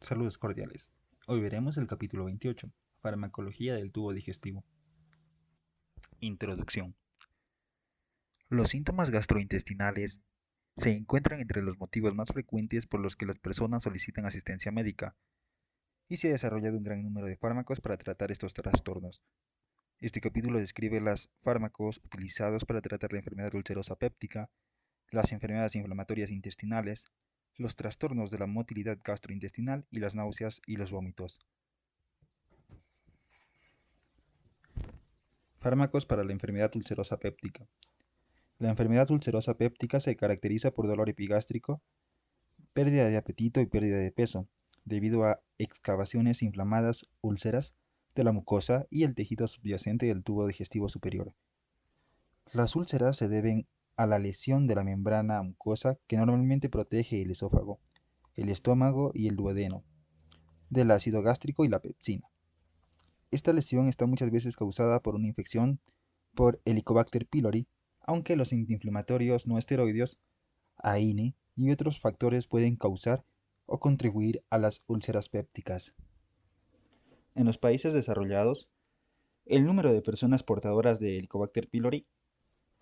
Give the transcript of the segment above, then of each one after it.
Saludos cordiales. Hoy veremos el capítulo 28, Farmacología del tubo digestivo. Introducción. Los síntomas gastrointestinales se encuentran entre los motivos más frecuentes por los que las personas solicitan asistencia médica y se ha desarrollado un gran número de fármacos para tratar estos trastornos. Este capítulo describe los fármacos utilizados para tratar la enfermedad ulcerosa péptica, las enfermedades inflamatorias intestinales, los trastornos de la motilidad gastrointestinal y las náuseas y los vómitos. Fármacos para la enfermedad ulcerosa péptica. La enfermedad ulcerosa péptica se caracteriza por dolor epigástrico, pérdida de apetito y pérdida de peso, debido a excavaciones inflamadas, úlceras de la mucosa y el tejido subyacente del tubo digestivo superior. Las úlceras se deben a la lesión de la membrana mucosa que normalmente protege el esófago, el estómago y el duodeno, del ácido gástrico y la pepsina. Esta lesión está muchas veces causada por una infección por Helicobacter pylori, aunque los antiinflamatorios no esteroideos, AINE y otros factores pueden causar o contribuir a las úlceras pépticas. En los países desarrollados, el número de personas portadoras de Helicobacter pylori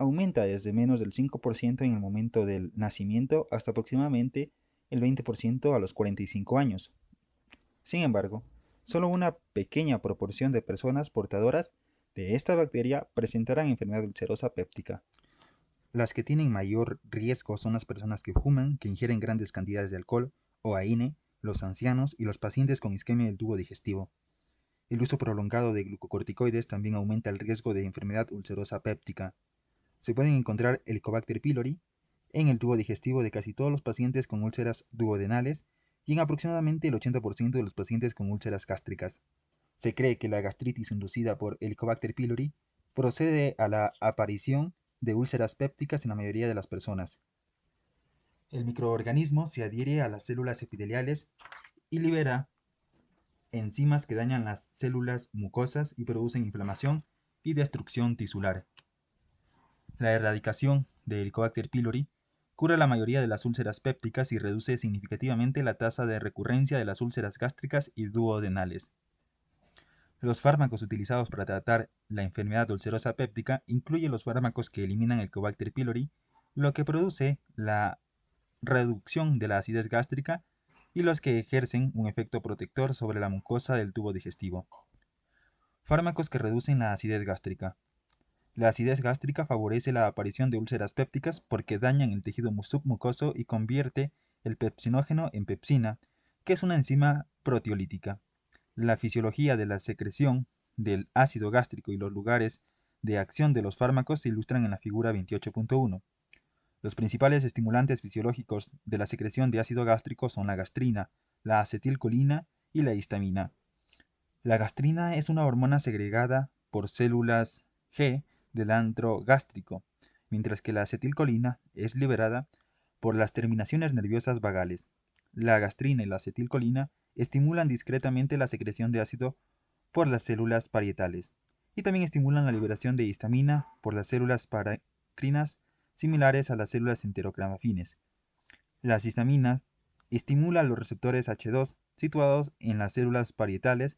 aumenta desde menos del 5% en el momento del nacimiento hasta aproximadamente el 20% a los 45 años. Sin embargo, solo una pequeña proporción de personas portadoras de esta bacteria presentarán enfermedad ulcerosa péptica. Las que tienen mayor riesgo son las personas que fuman, que ingieren grandes cantidades de alcohol o AINE, los ancianos y los pacientes con isquemia del tubo digestivo. El uso prolongado de glucocorticoides también aumenta el riesgo de enfermedad ulcerosa péptica. Se pueden encontrar Helicobacter pylori en el tubo digestivo de casi todos los pacientes con úlceras duodenales y en aproximadamente el 80% de los pacientes con úlceras gástricas. Se cree que la gastritis inducida por Helicobacter pylori procede a la aparición de úlceras pépticas en la mayoría de las personas. El microorganismo se adhiere a las células epiteliales y libera enzimas que dañan las células mucosas y producen inflamación y destrucción tisular. La erradicación de Helicobacter pylori cura la mayoría de las úlceras pépticas y reduce significativamente la tasa de recurrencia de las úlceras gástricas y duodenales. Los fármacos utilizados para tratar la enfermedad ulcerosa péptica incluyen los fármacos que eliminan el Helicobacter pylori, lo que produce la reducción de la acidez gástrica, y los que ejercen un efecto protector sobre la mucosa del tubo digestivo. Fármacos que reducen la acidez gástrica. La acidez gástrica favorece la aparición de úlceras pépticas porque dañan el tejido submucoso y convierte el pepsinógeno en pepsina, que es una enzima proteolítica. La fisiología de la secreción del ácido gástrico y los lugares de acción de los fármacos se ilustran en la figura 28.1. Los principales estimulantes fisiológicos de la secreción de ácido gástrico son la gastrina, la acetilcolina y la histamina. La gastrina es una hormona segregada por células G del antro gástrico, mientras que la acetilcolina es liberada por las terminaciones nerviosas vagales. La gastrina y la acetilcolina estimulan discretamente la secreción de ácido por las células parietales y también estimulan la liberación de histamina por las células paracrinas similares a las células enterocromafines. Las histaminas estimulan los receptores H2 situados en las células parietales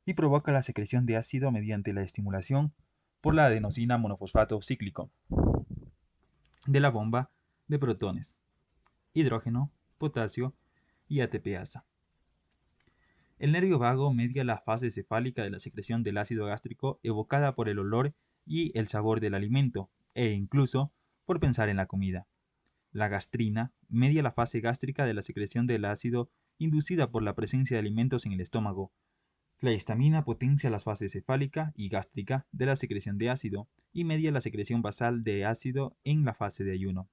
y provoca la secreción de ácido mediante la estimulación por la adenosina monofosfato cíclico de la bomba de protones, hidrógeno, potasio y ATPasa. El nervio vago media la fase cefálica de la secreción del ácido gástrico evocada por el olor y el sabor del alimento, e incluso por pensar en la comida. La gastrina media la fase gástrica de la secreción del ácido inducida por la presencia de alimentos en el estómago. La histamina potencia las fases cefálica y gástrica de la secreción de ácido y media la secreción basal de ácido en la fase de ayuno.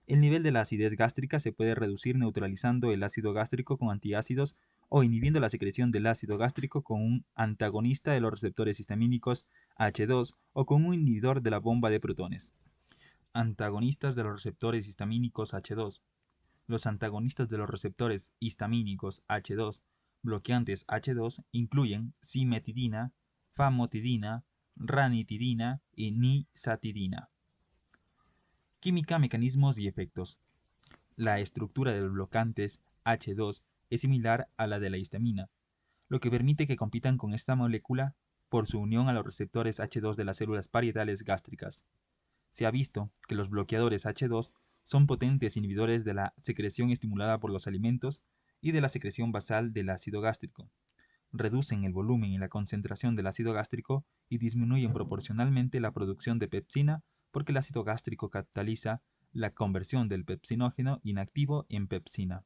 El nivel de la acidez gástrica se puede reducir neutralizando el ácido gástrico con antiácidos o inhibiendo la secreción del ácido gástrico con un antagonista de los receptores histamínicos H2 o con un inhibidor de la bomba de protones. Antagonistas de los receptores histamínicos H2. Los antagonistas de los receptores histamínicos H2 bloqueantes H2 incluyen cimetidina, famotidina, ranitidina y nisatidina. Química, mecanismos y efectos. La estructura de los bloqueantes H2 es similar a la de la histamina, lo que permite que compitan con esta molécula por su unión a los receptores H2 de las células parietales gástricas. Se ha visto que los bloqueadores H2 son potentes inhibidores de la secreción estimulada por los alimentos y de la secreción basal del ácido gástrico. Reducen el volumen y la concentración del ácido gástrico y disminuyen proporcionalmente la producción de pepsina porque el ácido gástrico cataliza la conversión del pepsinógeno inactivo en pepsina.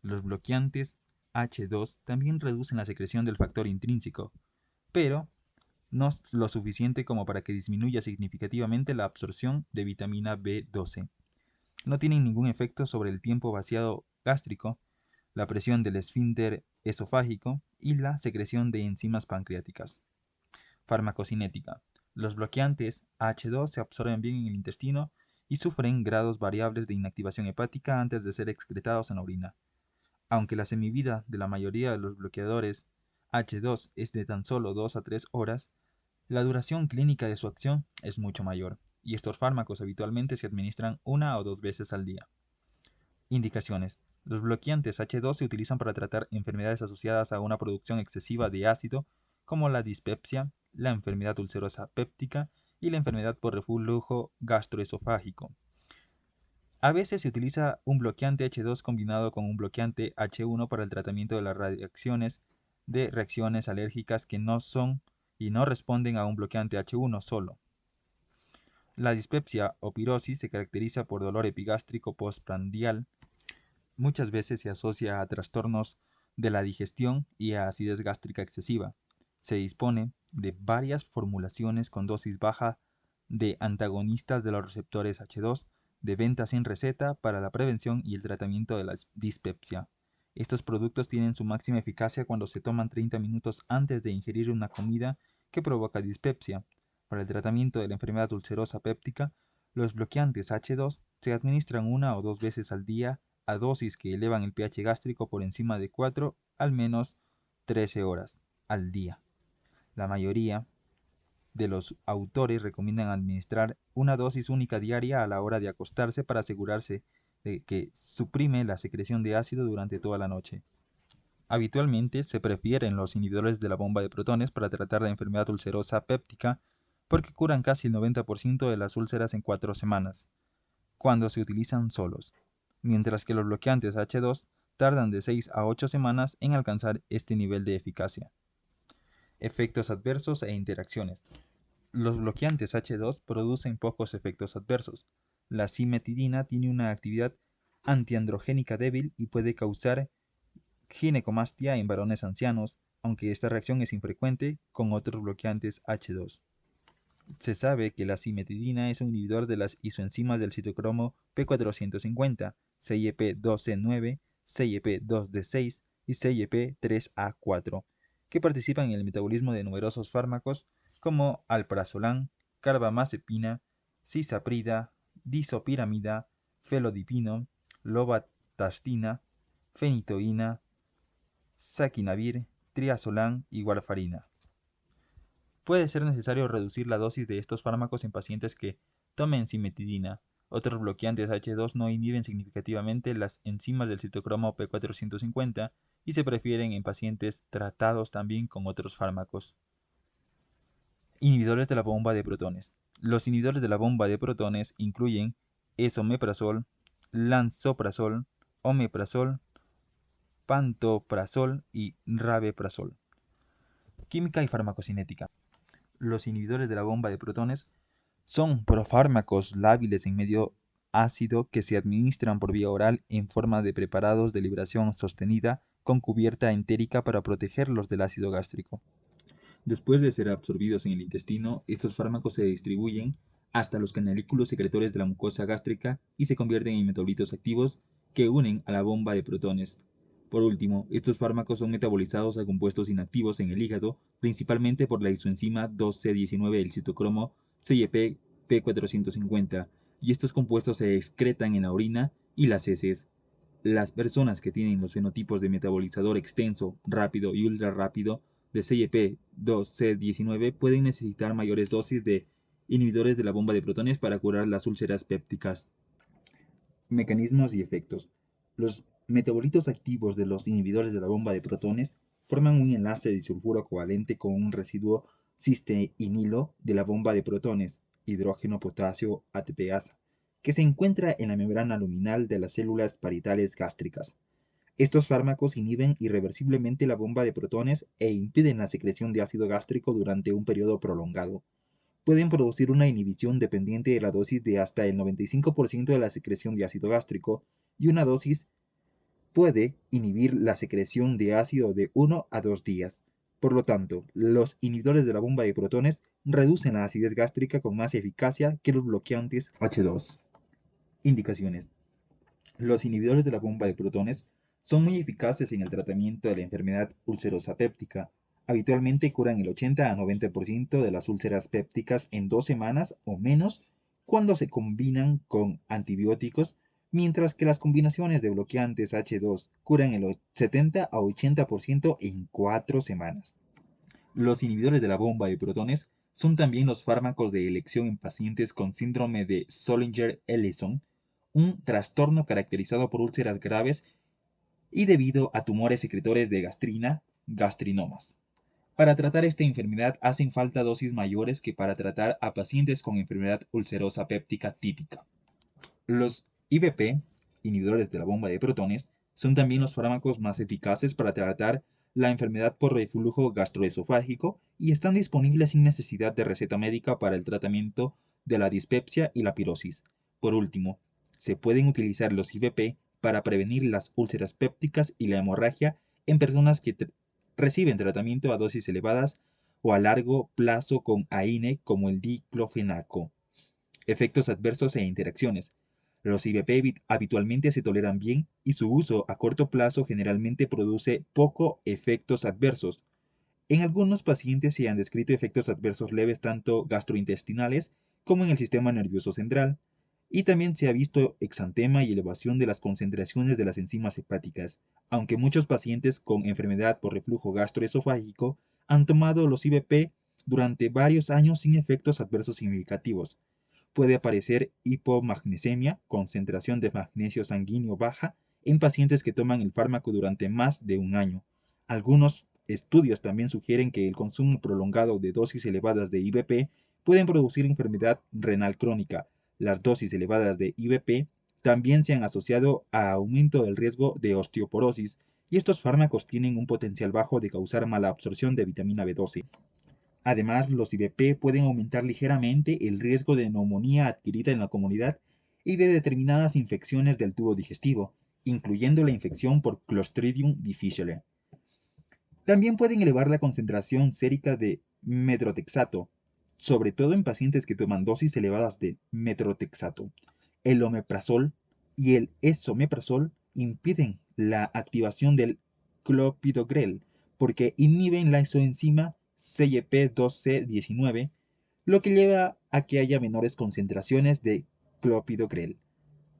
Los bloqueantes H2 también reducen la secreción del factor intrínseco, pero no lo suficiente como para que disminuya significativamente la absorción de vitamina B12. No tienen ningún efecto sobre el tiempo vaciado gástrico, la presión del esfínter esofágico y la secreción de enzimas pancreáticas. Farmacocinética. Los bloqueantes H2 se absorben bien en el intestino y sufren grados variables de inactivación hepática antes de ser excretados en la orina. Aunque la semivida de la mayoría de los bloqueadores H2 es de tan solo 2 a 3 horas, la duración clínica de su acción es mucho mayor, y estos fármacos habitualmente se administran 1 o 2 veces al día. Indicaciones. Los bloqueantes H2 se utilizan para tratar enfermedades asociadas a una producción excesiva de ácido, como la dispepsia, la enfermedad ulcerosa péptica y la enfermedad por reflujo gastroesofágico. A veces se utiliza un bloqueante H2 combinado con un bloqueante H1 para el tratamiento de las reacciones alérgicas que no son y no responden a un bloqueante H1 solo. La dispepsia o pirosis se caracteriza por dolor epigástrico postprandial. Muchas veces se asocia a trastornos de la digestión y a acidez gástrica excesiva. Se dispone de varias formulaciones con dosis baja de antagonistas de los receptores H2 de venta sin receta para la prevención y el tratamiento de la dispepsia. Estos productos tienen su máxima eficacia cuando se toman 30 minutos antes de ingerir una comida que provoca dispepsia. Para el tratamiento de la enfermedad ulcerosa péptica, los bloqueantes H2 se administran 1 o 2 veces al día a dosis que elevan el pH gástrico por encima de 4 al menos 13 horas al día. La mayoría de los autores recomiendan administrar una dosis única diaria a la hora de acostarse para asegurarse de que suprime la secreción de ácido durante toda la noche. Habitualmente se prefieren los inhibidores de la bomba de protones para tratar la enfermedad ulcerosa péptica porque curan casi el 90% de las úlceras en 4 semanas, cuando se utilizan solos, mientras que los bloqueantes H2 tardan de 6 a 8 semanas en alcanzar este nivel de eficacia. Efectos adversos e interacciones. Los bloqueantes H2 producen pocos efectos adversos. La cimetidina tiene una actividad antiandrogénica débil y puede causar ginecomastia en varones ancianos, aunque esta reacción es infrecuente con otros bloqueantes H2. Se sabe que la cimetidina es un inhibidor de las isoenzimas del citocromo P450, CYP2C9, CYP2D6 y CYP3A4, que participan en el metabolismo de numerosos fármacos como alprazolam, carbamazepina, cisaprida, disopiramida, felodipino, lovastatina, fenitoína, saquinavir, triazolam y warfarina. Puede ser necesario reducir la dosis de estos fármacos en pacientes que tomen cimetidina. Otros bloqueantes H2 no inhiben significativamente las enzimas del citocromo P450 y se prefieren en pacientes tratados también con otros fármacos. Inhibidores de la bomba de protones. Los inhibidores de la bomba de protones incluyen esomeprazol, lansoprazol, omeprazol, pantoprazol y rabeprazol. Química y farmacocinética. Los inhibidores de la bomba de protones son profármacos lábiles en medio ácido que se administran por vía oral en forma de preparados de liberación sostenida con cubierta entérica para protegerlos del ácido gástrico. Después de ser absorbidos en el intestino, estos fármacos se distribuyen hasta los canalículos secretores de la mucosa gástrica y se convierten en metabolitos activos que unen a la bomba de protones. Por último, estos fármacos son metabolizados a compuestos inactivos en el hígado, principalmente por la isoenzima 2C19 del citocromo CYP-P450, y estos compuestos se excretan en la orina y las heces. Las personas que tienen los fenotipos de metabolizador extenso, rápido y ultra rápido de CYP2C19 pueden necesitar mayores dosis de inhibidores de la bomba de protones para curar las úlceras pépticas. Mecanismos y efectos. Los metabolitos activos de los inhibidores de la bomba de protones forman un enlace de disulfuro covalente con un residuo cisteinilo de la bomba de protones, hidrógeno potasio ATPasa, que se encuentra en la membrana luminal de las células parietales gástricas. Estos fármacos inhiben irreversiblemente la bomba de protones e impiden la secreción de ácido gástrico durante un periodo prolongado. Pueden producir una inhibición dependiente de la dosis de hasta el 95% de la secreción de ácido gástrico, y una dosis puede inhibir la secreción de ácido de 1 a 2 días. Por lo tanto, los inhibidores de la bomba de protones reducen la acidez gástrica con más eficacia que los bloqueantes H2. Indicaciones. Los inhibidores de la bomba de protones son muy eficaces en el tratamiento de la enfermedad ulcerosa péptica. Habitualmente curan el 80 a 90% de las úlceras pépticas en 2 semanas o menos cuando se combinan con antibióticos, mientras que las combinaciones de bloqueantes H2 curan el 70 a 80% en 4 semanas. Los inhibidores de la bomba de protones son también los fármacos de elección en pacientes con síndrome de Zollinger-Ellison, un trastorno caracterizado por úlceras graves y debido a tumores secretores de gastrina, gastrinomas. Para tratar esta enfermedad hacen falta dosis mayores que para tratar a pacientes con enfermedad ulcerosa péptica típica. Los IBP, inhibidores de la bomba de protones, son también los fármacos más eficaces para tratar la enfermedad por reflujo gastroesofágico y están disponibles sin necesidad de receta médica para el tratamiento de la dispepsia y la pirosis. Por último, se pueden utilizar los IBP para prevenir las úlceras pépticas y la hemorragia en personas que reciben tratamiento a dosis elevadas o a largo plazo con AINE como el diclofenaco. Efectos adversos e interacciones. Los IBP habitualmente se toleran bien y su uso a corto plazo generalmente produce poco efectos adversos. En algunos pacientes se han descrito efectos adversos leves tanto gastrointestinales como en el sistema nervioso central, y también se ha visto exantema y elevación de las concentraciones de las enzimas hepáticas, aunque muchos pacientes con enfermedad por reflujo gastroesofágico han tomado los IBP durante varios años sin efectos adversos significativos. Puede aparecer hipomagnesemia, concentración de magnesio sanguíneo baja, en pacientes que toman el fármaco durante más de un año. Algunos estudios también sugieren que el consumo prolongado de dosis elevadas de IBP pueden producir enfermedad renal crónica. Las dosis elevadas de IBP también se han asociado a aumento del riesgo de osteoporosis, y estos fármacos tienen un potencial bajo de causar mala absorción de vitamina B12. Además, los IBP pueden aumentar ligeramente el riesgo de neumonía adquirida en la comunidad y de determinadas infecciones del tubo digestivo, incluyendo la infección por Clostridium difficile. También pueden elevar la concentración sérica de metrotexato, sobre todo en pacientes que toman dosis elevadas de metrotexato. El omeprazol y el esomeprazol impiden la activación del clopidogrel porque inhiben la isoenzima CYP2C19, lo que lleva a que haya menores concentraciones de clopidogrel,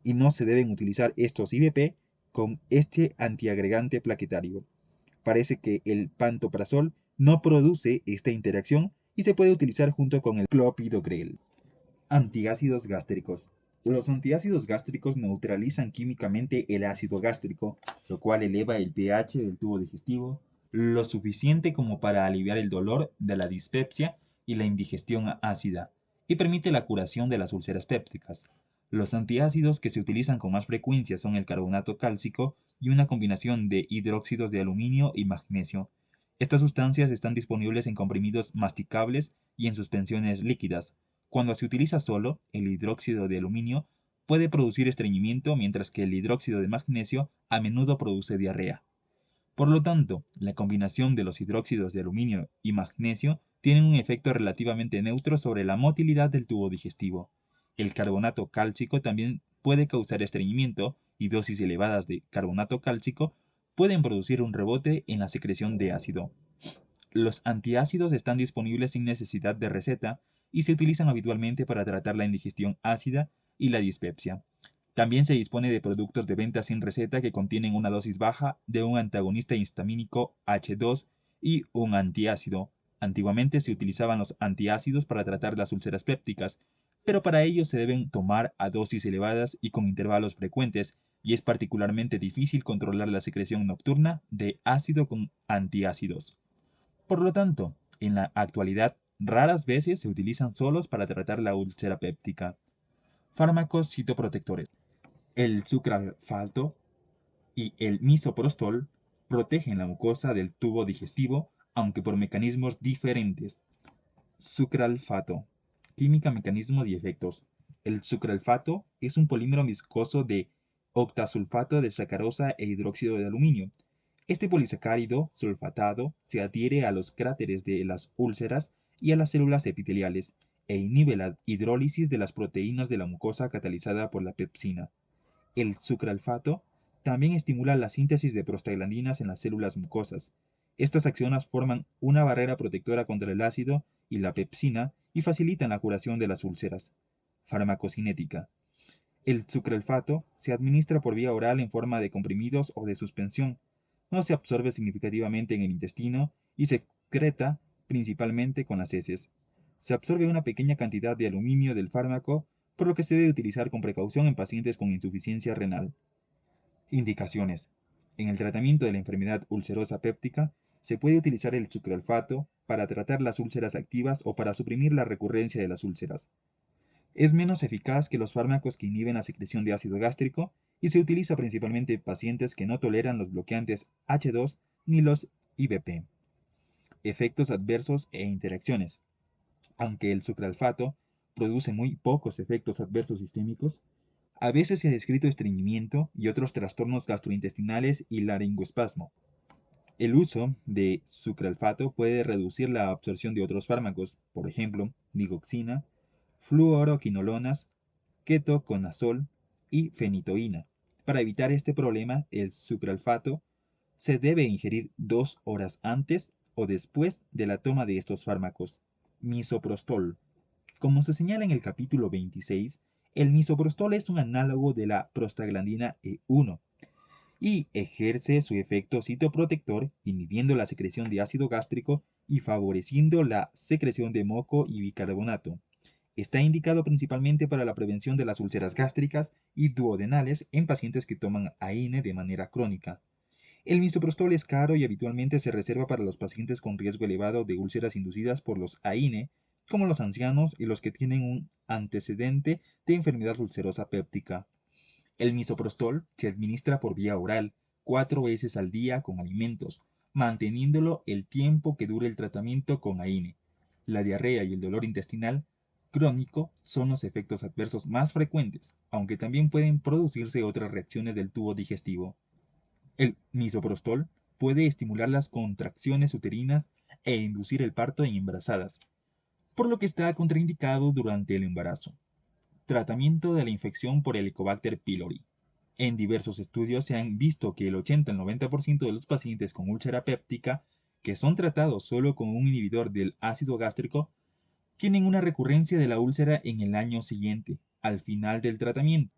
y no se deben utilizar estos IBP con este antiagregante plaquetario. Parece que el pantoprazol no produce esta interacción y se puede utilizar junto con el clopidogrel. Antiácidos gástricos. Los antiácidos gástricos neutralizan químicamente el ácido gástrico, lo cual eleva el pH del tubo digestivo lo suficiente como para aliviar el dolor de la dispepsia y la indigestión ácida, y permite la curación de las úlceras pépticas. Los antiácidos que se utilizan con más frecuencia son el carbonato cálcico y una combinación de hidróxidos de aluminio y magnesio. Estas sustancias están disponibles en comprimidos masticables y en suspensiones líquidas. Cuando se utiliza solo, el hidróxido de aluminio puede producir estreñimiento, mientras que el hidróxido de magnesio a menudo produce diarrea. Por lo tanto, la combinación de los hidróxidos de aluminio y magnesio tiene un efecto relativamente neutro sobre la motilidad del tubo digestivo. El carbonato cálcico también puede causar estreñimiento, y dosis elevadas de carbonato cálcico pueden producir un rebote en la secreción de ácido. Los antiácidos están disponibles sin necesidad de receta y se utilizan habitualmente para tratar la indigestión ácida y la dispepsia. También se dispone de productos de venta sin receta que contienen una dosis baja de un antagonista histamínico H2 y un antiácido. Antiguamente se utilizaban los antiácidos para tratar las úlceras pépticas, pero para ello se deben tomar a dosis elevadas y con intervalos frecuentes, y es particularmente difícil controlar la secreción nocturna de ácido con antiácidos. Por lo tanto, en la actualidad, raras veces se utilizan solos para tratar la úlcera péptica. Fármacos citoprotectores. El sucralfato y el misoprostol protegen la mucosa del tubo digestivo, aunque por mecanismos diferentes. Sucralfato. Química, mecanismos y efectos. El sucralfato es un polímero viscoso de octasulfato de sacarosa e hidróxido de aluminio. Este polisacárido sulfatado se adhiere a los cráteres de las úlceras y a las células epiteliales e inhibe la hidrólisis de las proteínas de la mucosa catalizada por la pepsina. El sucralfato también estimula la síntesis de prostaglandinas en las células mucosas. Estas acciones forman una barrera protectora contra el ácido y la pepsina y facilitan la curación de las úlceras. Farmacocinética. El sucralfato se administra por vía oral en forma de comprimidos o de suspensión. No se absorbe significativamente en el intestino y se excreta principalmente con las heces. Se absorbe una pequeña cantidad de aluminio del fármaco, por lo que se debe utilizar con precaución en pacientes con insuficiencia renal. Indicaciones. En el tratamiento de la enfermedad ulcerosa péptica, se puede utilizar el sucralfato para tratar las úlceras activas o para suprimir la recurrencia de las úlceras. Es menos eficaz que los fármacos que inhiben la secreción de ácido gástrico y se utiliza principalmente en pacientes que no toleran los bloqueantes H2 ni los IBP. Efectos adversos e interacciones. Aunque el sucralfato produce muy pocos efectos adversos sistémicos, a veces se ha descrito estreñimiento y otros trastornos gastrointestinales y laringoespasmo. El uso de sucralfato puede reducir la absorción de otros fármacos, por ejemplo, digoxina, fluoroquinolonas, ketoconazol y fenitoína. Para evitar este problema, el sucralfato se debe ingerir 2 horas antes o después de la toma de estos fármacos. Misoprostol. Como se señala en el capítulo 26, el misoprostol es un análogo de la prostaglandina E1 y ejerce su efecto citoprotector inhibiendo la secreción de ácido gástrico y favoreciendo la secreción de moco y bicarbonato. Está indicado principalmente para la prevención de las úlceras gástricas y duodenales en pacientes que toman AINE de manera crónica. El misoprostol es caro y habitualmente se reserva para los pacientes con riesgo elevado de úlceras inducidas por los AINE, como los ancianos y los que tienen un antecedente de enfermedad ulcerosa péptica. El misoprostol se administra por vía oral 4 veces al día con alimentos, manteniéndolo el tiempo que dure el tratamiento con AINE. La diarrea y el dolor intestinal crónico son los efectos adversos más frecuentes, aunque también pueden producirse otras reacciones del tubo digestivo. El misoprostol puede estimular las contracciones uterinas e inducir el parto en embarazadas, por lo que está contraindicado durante el embarazo. Tratamiento de la infección por Helicobacter pylori. En diversos estudios se han visto que el 80 al 90% de los pacientes con úlcera péptica que son tratados solo con un inhibidor del ácido gástrico tienen una recurrencia de la úlcera en el año siguiente, al final del tratamiento.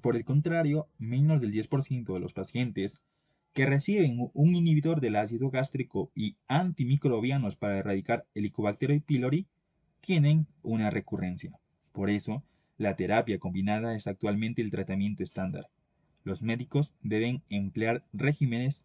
Por el contrario, menos del 10% de los pacientes que reciben un inhibidor del ácido gástrico y antimicrobianos para erradicar Helicobacter pylori tienen una recurrencia. Por eso, la terapia combinada es actualmente el tratamiento estándar. Los médicos deben emplear regímenes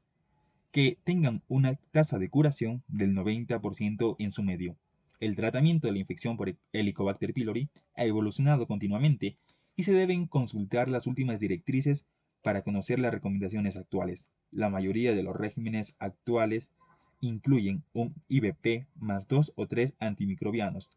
que tengan una tasa de curación del 90% en su medio. El tratamiento de la infección por Helicobacter pylori ha evolucionado continuamente y se deben consultar las últimas directrices para conocer las recomendaciones actuales. La mayoría de los regímenes actuales incluyen un IBP más 2 o 3 antimicrobianos,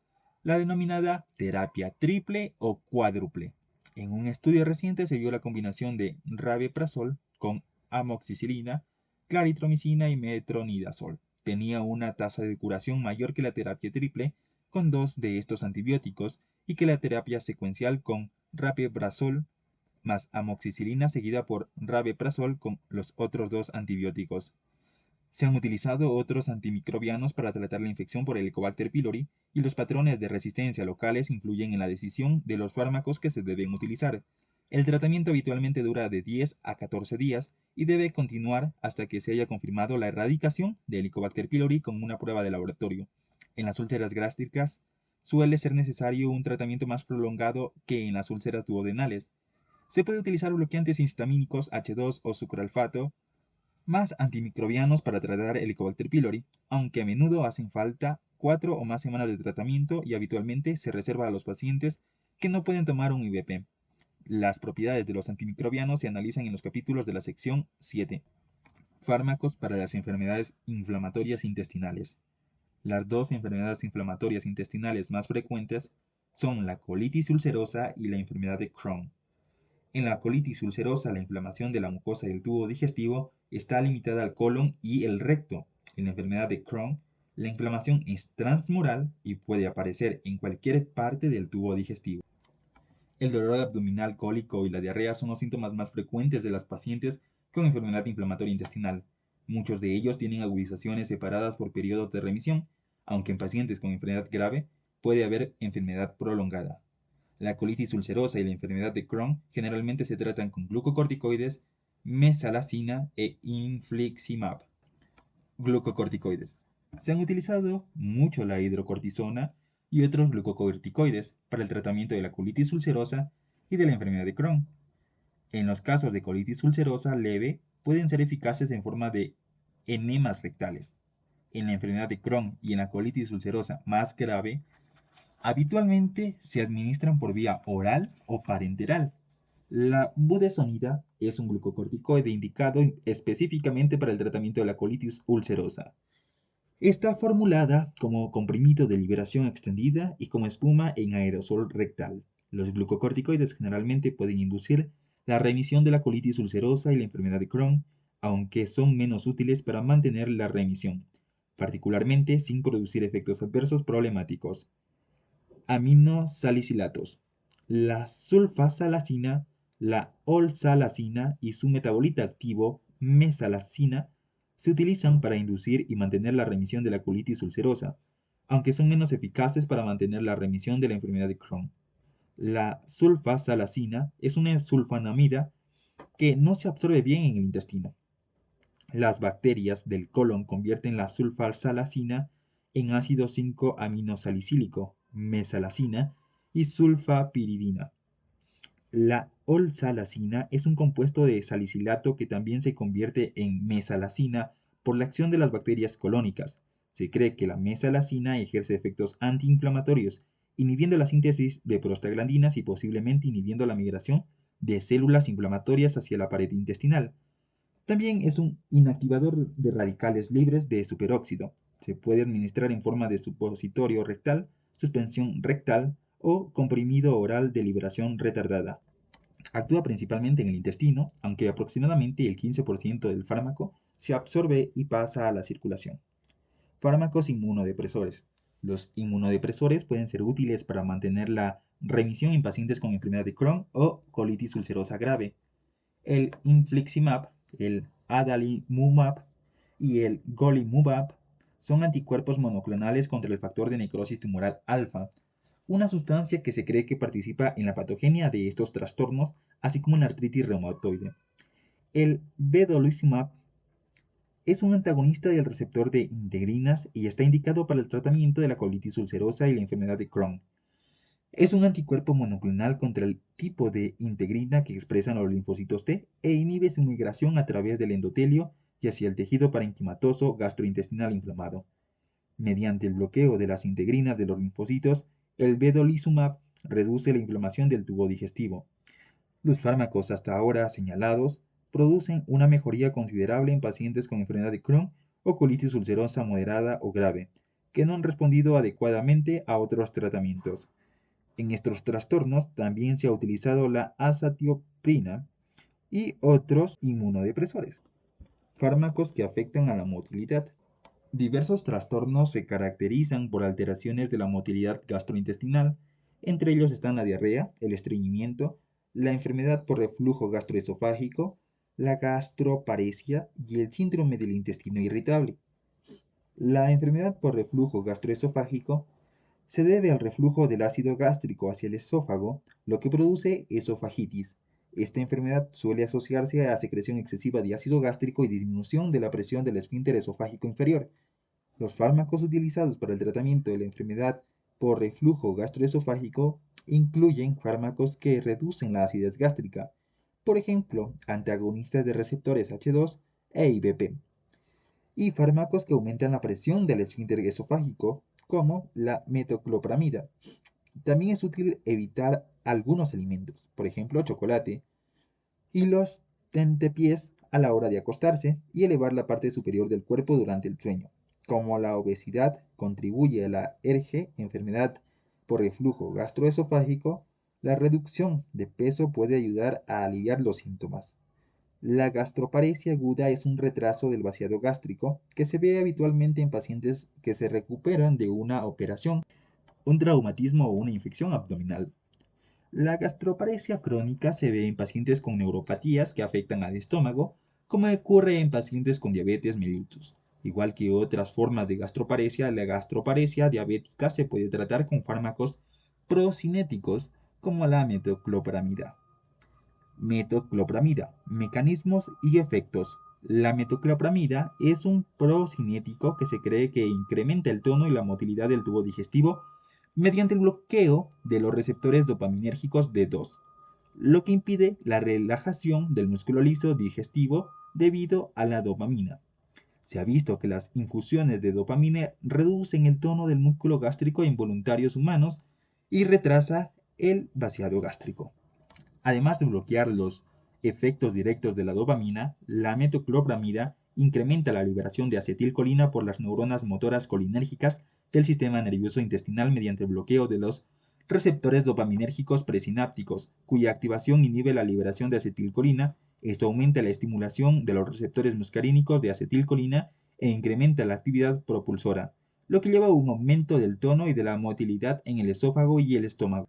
la denominada terapia triple o cuádruple. En un estudio reciente se vio la combinación de rabeprazol con amoxicilina, claritromicina y metronidazol. Tenía una tasa de curación mayor que la terapia triple con 2 de estos antibióticos y que la terapia secuencial con rabeprazol más amoxicilina seguida por rabeprazol con los otros 2 antibióticos. Se han utilizado otros antimicrobianos para tratar la infección por Helicobacter pylori y los patrones de resistencia locales influyen en la decisión de los fármacos que se deben utilizar. El tratamiento habitualmente dura de 10 a 14 días y debe continuar hasta que se haya confirmado la erradicación de Helicobacter pylori con una prueba de laboratorio. En las úlceras gástricas suele ser necesario un tratamiento más prolongado que en las úlceras duodenales. Se puede utilizar bloqueantes histamínicos H2 o sucralfato, más antimicrobianos para tratar Helicobacter pylori, aunque a menudo hacen falta 4 o más semanas de tratamiento y habitualmente se reserva a los pacientes que no pueden tomar un IVP. Las propiedades de los antimicrobianos se analizan en los capítulos de la sección 7. Fármacos para las enfermedades inflamatorias intestinales. Las dos enfermedades inflamatorias intestinales más frecuentes son la colitis ulcerosa y la enfermedad de Crohn. En la colitis ulcerosa, la inflamación de la mucosa del tubo digestivo está limitada al colon y el recto. En la enfermedad de Crohn, la inflamación es transmural y puede aparecer en cualquier parte del tubo digestivo. El dolor abdominal cólico y la diarrea son los síntomas más frecuentes de las pacientes con enfermedad inflamatoria intestinal. Muchos de ellos tienen agudizaciones separadas por periodos de remisión, aunque en pacientes con enfermedad grave puede haber enfermedad prolongada. La colitis ulcerosa y la enfermedad de Crohn generalmente se tratan con glucocorticoides, mesalazina e infliximab. Glucocorticoides. Se han utilizado mucho la hidrocortisona y otros glucocorticoides para el tratamiento de la colitis ulcerosa y de la enfermedad de Crohn. En los casos de colitis ulcerosa leve, pueden ser eficaces en forma de enemas rectales. En la enfermedad de Crohn y en la colitis ulcerosa más grave, habitualmente se administran por vía oral o parenteral. La budesonida es un glucocorticoide indicado específicamente para el tratamiento de la colitis ulcerosa. Está formulada como comprimido de liberación extendida y como espuma en aerosol rectal. Los glucocorticoides generalmente pueden inducir la remisión de la colitis ulcerosa y la enfermedad de Crohn, aunque son menos útiles para mantener la remisión, particularmente sin producir efectos adversos problemáticos. Aminosalicilatos. La sulfasalacina, la olsalacina y su metabolita activo, mesalacina, se utilizan para inducir y mantener la remisión de la colitis ulcerosa, aunque son menos eficaces para mantener la remisión de la enfermedad de Crohn. La sulfasalacina es una sulfonamida que no se absorbe bien en el intestino. Las bacterias del colon convierten la sulfasalacina en ácido 5-aminosalicílico, mesalacina y sulfapiridina. La olsalacina es un compuesto de salicilato que también se convierte en mesalacina por la acción de las bacterias colónicas. Se cree que la mesalacina ejerce efectos antiinflamatorios, inhibiendo la síntesis de prostaglandinas y posiblemente inhibiendo la migración de células inflamatorias hacia la pared intestinal. También es un inactivador de radicales libres de superóxido. Se puede administrar en forma de supositorio rectal, suspensión rectal o comprimido oral de liberación retardada. Actúa principalmente en el intestino, aunque aproximadamente el 15% del fármaco se absorbe y pasa a la circulación. Fármacos inmunodepresores. Los inmunodepresores pueden ser útiles para mantener la remisión en pacientes con enfermedad de Crohn o colitis ulcerosa grave. El infliximab, el adalimumab y el golimumab son anticuerpos monoclonales contra el factor de necrosis tumoral alfa, una sustancia que se cree que participa en la patogenia de estos trastornos, así como en la artritis reumatoide. El vedolizumab es un antagonista del receptor de integrinas y está indicado para el tratamiento de la colitis ulcerosa y la enfermedad de Crohn. Es un anticuerpo monoclonal contra el tipo de integrina que expresan los linfocitos T e inhibe su migración a través del endotelio y hacia el tejido parenquimatoso gastrointestinal inflamado. Mediante el bloqueo de las integrinas de los linfocitos, el vedolizumab reduce la inflamación del tubo digestivo. Los fármacos hasta ahora señalados producen una mejoría considerable en pacientes con enfermedad de Crohn o colitis ulcerosa moderada o grave, que no han respondido adecuadamente a otros tratamientos. En estos trastornos también se ha utilizado la azatioprina y otros inmunodepresores, fármacos que afectan a la motilidad. Diversos trastornos se caracterizan por alteraciones de la motilidad gastrointestinal, entre ellos están la diarrea, el estreñimiento, la enfermedad por reflujo gastroesofágico, la gastroparesia y el síndrome del intestino irritable. La enfermedad por reflujo gastroesofágico se debe al reflujo del ácido gástrico hacia el esófago, lo que produce esofagitis. Esta enfermedad suele asociarse a la secreción excesiva de ácido gástrico y disminución de la presión del esfínter esofágico inferior. Los fármacos utilizados para el tratamiento de la enfermedad por reflujo gastroesofágico incluyen fármacos que reducen la acidez gástrica, por ejemplo, antagonistas de receptores H2 e IBP, y fármacos que aumentan la presión del esfínter esofágico, como la metoclopramida. También es útil evitar algunos alimentos, por ejemplo, chocolate, y los tentepiés a la hora de acostarse y elevar la parte superior del cuerpo durante el sueño. Como la obesidad contribuye a la ERGE, enfermedad por reflujo gastroesofágico, la reducción de peso puede ayudar a aliviar los síntomas. La gastroparesia aguda es un retraso del vaciado gástrico que se ve habitualmente en pacientes que se recuperan de una operación, un traumatismo o una infección abdominal. La gastroparesia crónica se ve en pacientes con neuropatías que afectan al estómago, como ocurre en pacientes con diabetes mellitus. Igual que otras formas de gastroparesia, la gastroparesia diabética se puede tratar con fármacos procinéticos como la metoclopramida. Metoclopramida, mecanismos y efectos. La metoclopramida es un procinético que se cree que incrementa el tono y la motilidad del tubo digestivo mediante el bloqueo de los receptores dopaminérgicos D2, lo que impide la relajación del músculo liso digestivo debido a la dopamina. Se ha visto que las infusiones de dopamina reducen el tono del músculo gástrico en voluntarios humanos y retrasa el vaciado gástrico. Además de bloquear los efectos directos de la dopamina, la metoclopramida incrementa la liberación de acetilcolina por las neuronas motoras colinérgicas del sistema nervioso intestinal mediante el bloqueo de los receptores dopaminérgicos presinápticos, cuya activación inhibe la liberación de acetilcolina. Esto aumenta la estimulación de los receptores muscarínicos de acetilcolina e incrementa la actividad propulsora, lo que lleva a un aumento del tono y de la motilidad en el esófago y el estómago.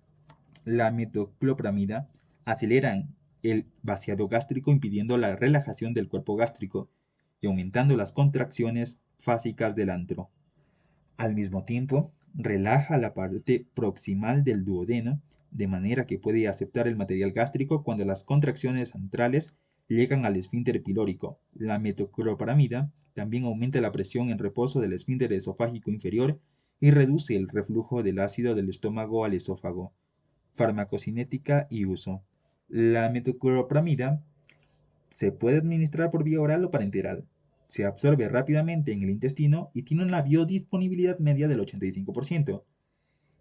La metoclopramida aceleran el vaciado gástrico impidiendo la relajación del cuerpo gástrico y aumentando las contracciones fásicas del antro. Al mismo tiempo, relaja la parte proximal del duodeno de manera que puede aceptar el material gástrico cuando las contracciones antrales llegan al esfínter pilórico. La metoclopramida también aumenta la presión en reposo del esfínter esofágico inferior y reduce el reflujo del ácido del estómago al esófago. Farmacocinética y uso. La metoclopramida se puede administrar por vía oral o parenteral. Se absorbe rápidamente en el intestino y tiene una biodisponibilidad media del 85%.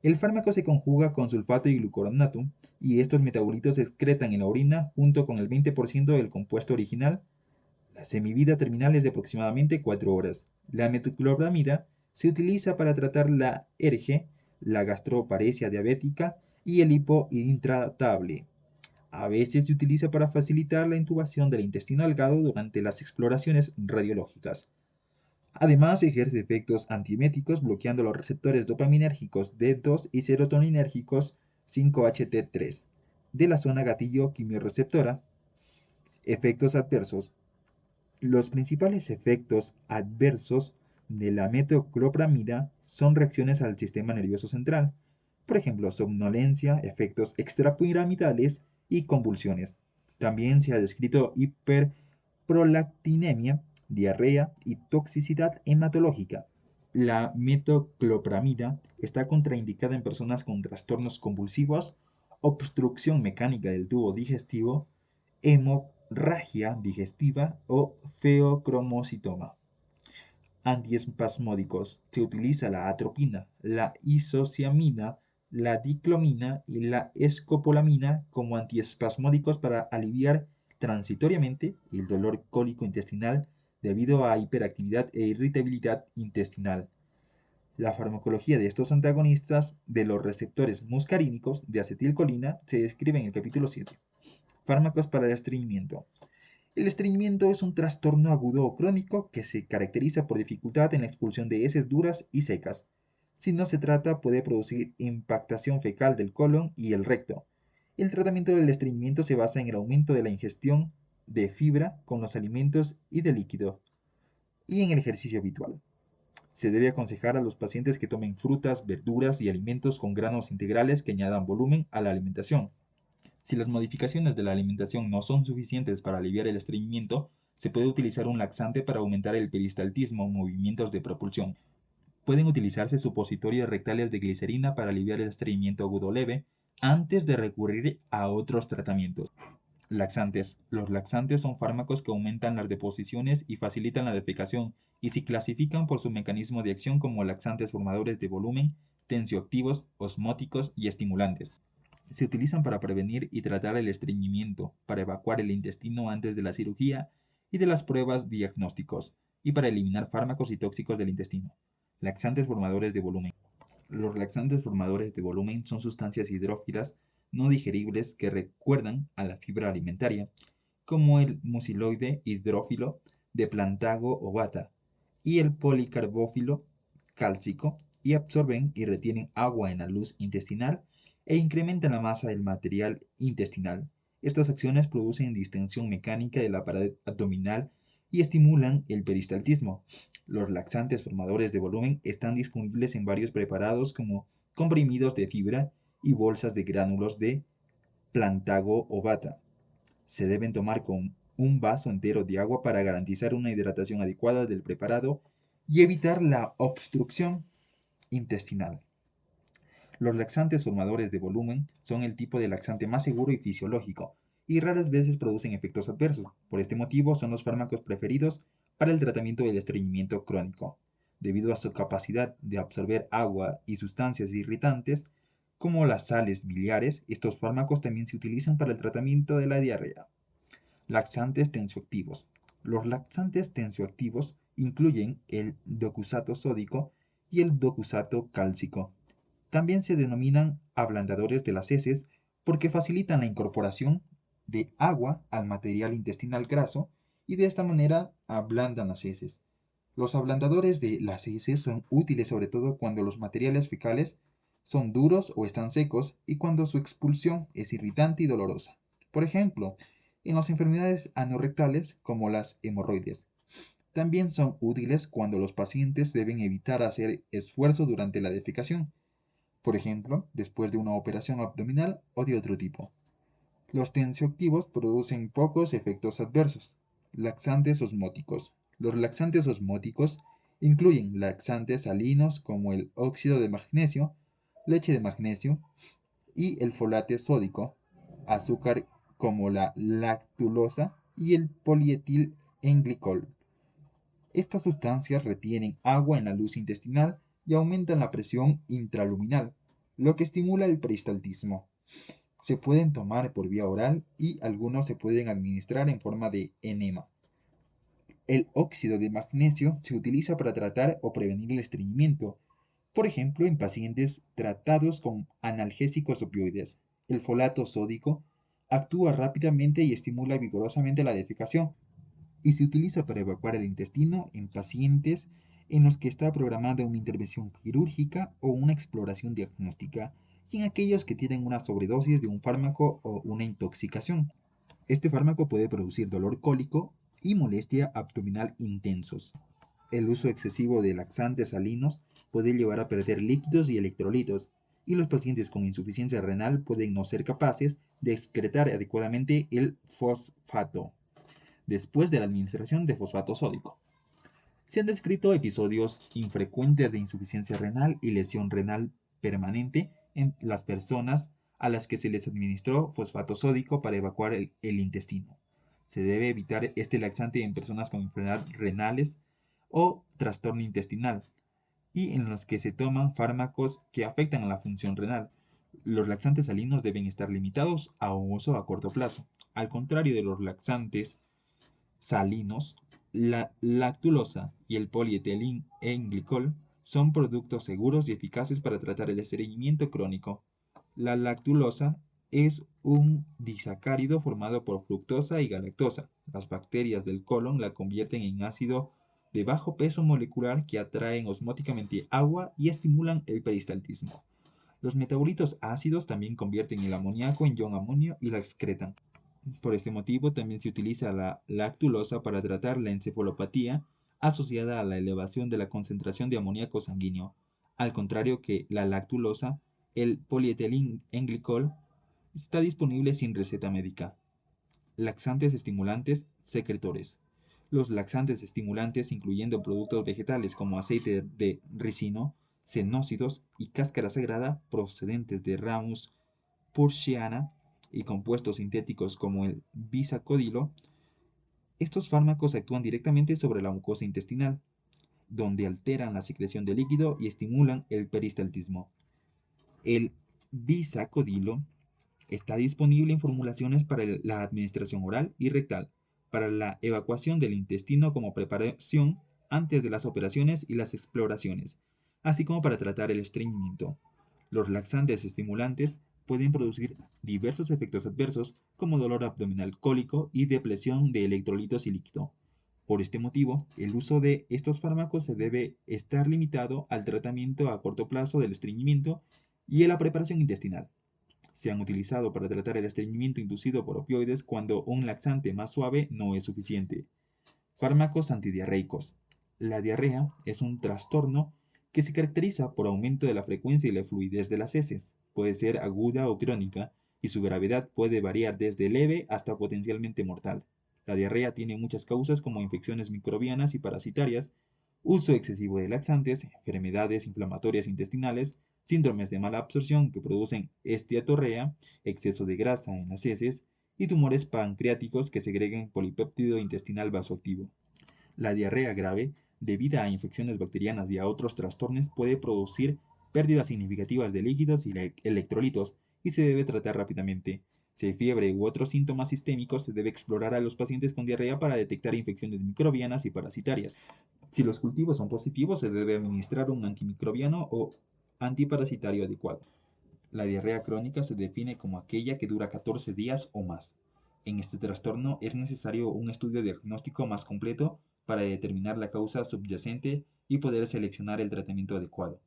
El fármaco se conjuga con sulfato y gluconato y estos metabolitos se excretan en la orina junto con el 20% del compuesto original. La semivida terminal es de aproximadamente 4 horas. La metoclopramida se utiliza para tratar la ERGE, la gastroparesia diabética y el hipo intratable. A veces se utiliza para facilitar la intubación del intestino delgado durante las exploraciones radiológicas. Además, ejerce efectos antieméticos bloqueando los receptores dopaminérgicos D2 y serotoninérgicos 5-HT3 de la zona gatillo quimiorreceptora. Efectos adversos. Los principales efectos adversos de la metoclopramida son reacciones al sistema nervioso central, por ejemplo, somnolencia, efectos extrapiramidales y convulsiones. También se ha descrito hiperprolactinemia, diarrea y toxicidad hematológica. La metoclopramida está contraindicada en personas con trastornos convulsivos, obstrucción mecánica del tubo digestivo, hemorragia digestiva o feocromocitoma. Antiespasmódicos. Se utiliza la atropina, la isociamina, la diclomina y la escopolamina como antiespasmódicos para aliviar transitoriamente el dolor cólico intestinal debido a hiperactividad e irritabilidad intestinal. La farmacología de estos antagonistas de los receptores muscarínicos de acetilcolina se describe en el capítulo 7. Fármacos para el estreñimiento. El estreñimiento es un trastorno agudo o crónico que se caracteriza por dificultad en la expulsión de heces duras y secas. Si no se trata, puede producir impactación fecal del colon y el recto. El tratamiento del estreñimiento se basa en el aumento de la ingestión de fibra con los alimentos y de líquido, y en el ejercicio habitual. Se debe aconsejar a los pacientes que tomen frutas, verduras y alimentos con granos integrales que añadan volumen a la alimentación. Si las modificaciones de la alimentación no son suficientes para aliviar el estreñimiento, se puede utilizar un laxante para aumentar el peristaltismo o movimientos de propulsión. Pueden utilizarse supositorios rectales de glicerina para aliviar el estreñimiento agudo leve antes de recurrir a otros tratamientos. Laxantes. Los laxantes son fármacos que aumentan las deposiciones y facilitan la defecación, y se clasifican por su mecanismo de acción como laxantes formadores de volumen, tensioactivos, osmóticos y estimulantes. Se utilizan para prevenir y tratar el estreñimiento, para evacuar el intestino antes de la cirugía y de las pruebas diagnósticos, y para eliminar fármacos y tóxicos del intestino. Laxantes formadores de volumen. Los laxantes formadores de volumen son sustancias hidrófilas no digeribles que recuerdan a la fibra alimentaria, como el muciloide hidrófilo de Plantago ovata y el policarbófilo cálcico, y absorben y retienen agua en la luz intestinal e incrementan la masa del material intestinal. Estas acciones producen distensión mecánica de la pared abdominal y estimulan el peristaltismo. Los laxantes formadores de volumen están disponibles en varios preparados como comprimidos de fibra y bolsas de gránulos de Plantago ovata. Se deben tomar con un vaso entero de agua para garantizar una hidratación adecuada del preparado y evitar la obstrucción intestinal. Los laxantes formadores de volumen son el tipo de laxante más seguro y fisiológico, y raras veces producen efectos adversos. Por este motivo son los fármacos preferidos para el tratamiento del estreñimiento crónico, debido a su capacidad de absorber agua y sustancias irritantes, como las sales biliares. Estos fármacos también se utilizan para el tratamiento de la diarrea. Laxantes tensioactivos. Los laxantes tensioactivos incluyen el docusato sódico y el docusato cálcico. También se denominan ablandadores de las heces porque facilitan la incorporación de agua al material intestinal graso y de esta manera ablandan las heces. Los ablandadores de las heces son útiles sobre todo cuando los materiales fecales son duros o están secos y cuando su expulsión es irritante y dolorosa. Por ejemplo, en las enfermedades anorrectales como las hemorroides. También son útiles cuando los pacientes deben evitar hacer esfuerzo durante la defecación, por ejemplo, después de una operación abdominal o de otro tipo. Los tensioactivos producen pocos efectos adversos. Laxantes osmóticos. Los laxantes osmóticos incluyen laxantes salinos como el óxido de magnesio, leche de magnesio y el folate sódico, azúcar como la lactulosa y el polietilenglicol. Estas sustancias retienen agua en la luz intestinal y aumentan la presión intraluminal, lo que estimula el peristaltismo. Se pueden tomar por vía oral y algunos se pueden administrar en forma de enema. El óxido de magnesio se utiliza para tratar o prevenir el estreñimiento, por ejemplo, en pacientes tratados con analgésicos opioides. El folato sódico actúa rápidamente y estimula vigorosamente la defecación, y se utiliza para evacuar el intestino en pacientes en los que está programada una intervención quirúrgica o una exploración diagnóstica, y en aquellos que tienen una sobredosis de un fármaco o una intoxicación. Este fármaco puede producir dolor cólico y molestia abdominal intensos. El uso excesivo de laxantes salinos puede llevar a perder líquidos y electrolitos, y los pacientes con insuficiencia renal pueden no ser capaces de excretar adecuadamente el fosfato después de la administración de fosfato sódico. Se han descrito episodios infrecuentes de insuficiencia renal y lesión renal permanente en las personas a las que se les administró fosfato sódico para evacuar el intestino. Se debe evitar este laxante en personas con enfermedades renales o trastorno intestinal y en los que se toman fármacos que afectan a la función renal. Los laxantes salinos deben estar limitados a un uso a corto plazo. Al contrario de los laxantes salinos, la lactulosa y el polietilenglicol son productos seguros y eficaces para tratar el estreñimiento crónico. La lactulosa es un disacárido formado por fructosa y galactosa. Las bacterias del colon la convierten en ácido de bajo peso molecular que atraen osmóticamente agua y estimulan el peristaltismo. Los metabolitos ácidos también convierten el amoníaco en ion amonio y la excretan. Por este motivo, también se utiliza la lactulosa para tratar la encefalopatía asociada a la elevación de la concentración de amoníaco sanguíneo. Al contrario que la lactulosa, el polietilenglicol está disponible sin receta médica. Laxantes estimulantes secretores. Los laxantes estimulantes, incluyendo productos vegetales como aceite de ricino, cenócidos y cáscara sagrada procedentes de Ramus purceana, y compuestos sintéticos como el bisacodilo, estos fármacos actúan directamente sobre la mucosa intestinal, donde alteran la secreción de líquido y estimulan el peristaltismo. El bisacodilo está disponible en formulaciones para la administración oral y rectal, para la evacuación del intestino como preparación antes de las operaciones y las exploraciones, así como para tratar el estreñimiento. Los laxantes estimulantes pueden producir diversos efectos adversos como dolor abdominal cólico y depresión de electrolitos y líquido. Por este motivo, el uso de estos fármacos se debe estar limitado al tratamiento a corto plazo del estreñimiento y a la preparación intestinal. Se han utilizado para tratar el estreñimiento inducido por opioides cuando un laxante más suave no es suficiente. Fármacos antidiarreicos. La diarrea es un trastorno que se caracteriza por aumento de la frecuencia y la fluidez de las heces. Puede ser aguda o crónica y su gravedad puede variar desde leve hasta potencialmente mortal. La diarrea tiene muchas causas como infecciones microbianas y parasitarias, uso excesivo de laxantes, enfermedades inflamatorias intestinales, síndromes de mala absorción que producen esteatorrea, exceso de grasa en las heces y tumores pancreáticos que segregan polipéptido intestinal vasoactivo. La diarrea grave, debida a infecciones bacterianas y a otros trastornos, puede producir pérdidas significativas de líquidos y electrolitos y se debe tratar rápidamente. Si hay fiebre u otros síntomas sistémicos, se debe explorar a los pacientes con diarrea para detectar infecciones microbianas y parasitarias. Si los cultivos son positivos, se debe administrar un antimicrobiano o antiparasitario adecuado. La diarrea crónica se define como aquella que dura 14 días o más. En este trastorno es necesario un estudio diagnóstico más completo para determinar la causa subyacente y poder seleccionar el tratamiento adecuado.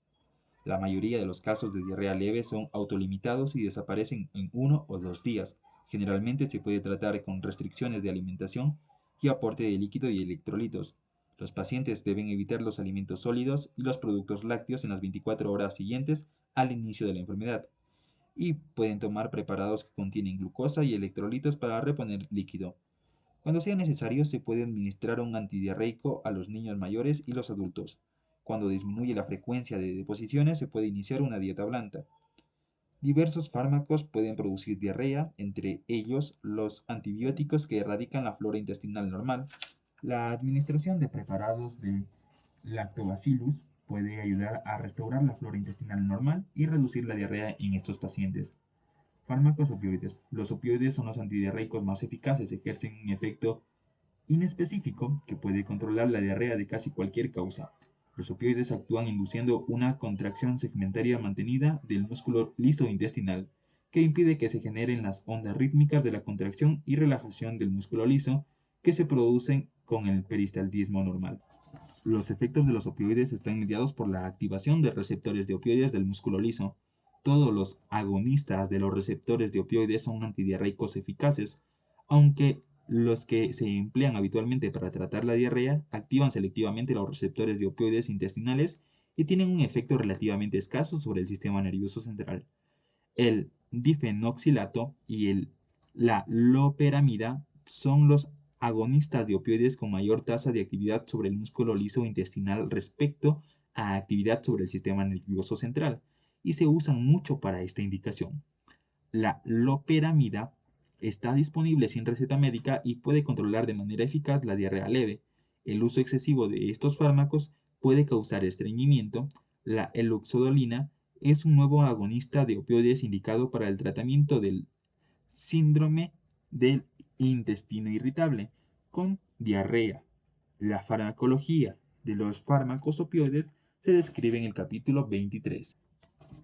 La mayoría de los casos de diarrea leve son autolimitados y desaparecen en 1 o 2 días. Generalmente se puede tratar con restricciones de alimentación y aporte de líquido y electrolitos. Los pacientes deben evitar los alimentos sólidos y los productos lácteos en las 24 horas siguientes al inicio de la enfermedad y pueden tomar preparados que contienen glucosa y electrolitos para reponer líquido. Cuando sea necesario, se puede administrar un antidiarreico a los niños mayores y los adultos. Cuando disminuye la frecuencia de deposiciones, se puede iniciar una dieta blanda. Diversos fármacos pueden producir diarrea, entre ellos los antibióticos que erradican la flora intestinal normal. La administración de preparados de lactobacillus puede ayudar a restaurar la flora intestinal normal y reducir la diarrea en estos pacientes. Fármacos opioides. Los opioides son los antidiarreicos más eficaces, ejercen un efecto inespecífico que puede controlar la diarrea de casi cualquier causa. Los opioides actúan induciendo una contracción segmentaria mantenida del músculo liso intestinal, que impide que se generen las ondas rítmicas de la contracción y relajación del músculo liso que se producen con el peristaltismo normal. Los efectos de los opioides están mediados por la activación de receptores de opioides del músculo liso. Todos los agonistas de los receptores de opioides son antidiarreicos eficaces, aunque los que se emplean habitualmente para tratar la diarrea activan selectivamente los receptores de opioides intestinales y tienen un efecto relativamente escaso sobre el sistema nervioso central. El difenoxilato y la loperamida son los agonistas de opioides con mayor tasa de actividad sobre el músculo liso intestinal respecto a actividad sobre el sistema nervioso central y se usan mucho para esta indicación. La loperamida está disponible sin receta médica y puede controlar de manera eficaz la diarrea leve. El uso excesivo de estos fármacos puede causar estreñimiento. La eloxodolina es un nuevo agonista de opioides indicado para el tratamiento del síndrome del intestino irritable con diarrea. La farmacología de los fármacos opioides se describe en el capítulo 23.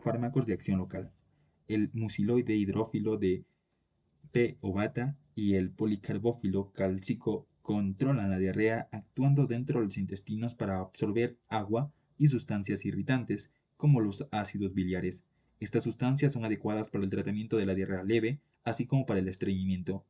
Fármacos de acción local. El muciloide hidrófilo de P. ovata y el policarbófilo cálcico controlan la diarrea actuando dentro de los intestinos para absorber agua y sustancias irritantes, como los ácidos biliares. Estas sustancias son adecuadas para el tratamiento de la diarrea leve, así como para el estreñimiento.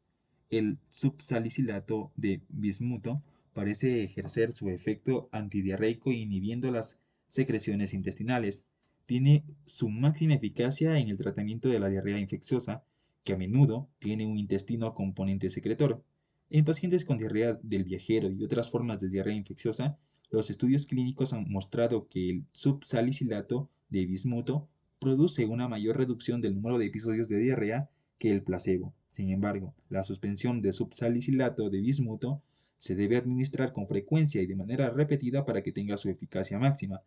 El subsalicilato de bismuto parece ejercer su efecto antidiarreico inhibiendo las secreciones intestinales. Tiene su máxima eficacia en el tratamiento de la diarrea infecciosa, que a menudo tiene un intestino componente secretor. En pacientes con diarrea del viajero y otras formas de diarrea infecciosa, los estudios clínicos han mostrado que el subsalicilato de bismuto produce una mayor reducción del número de episodios de diarrea que el placebo. Sin embargo, la suspensión de subsalicilato de bismuto se debe administrar con frecuencia y de manera repetida para que tenga su eficacia máxima.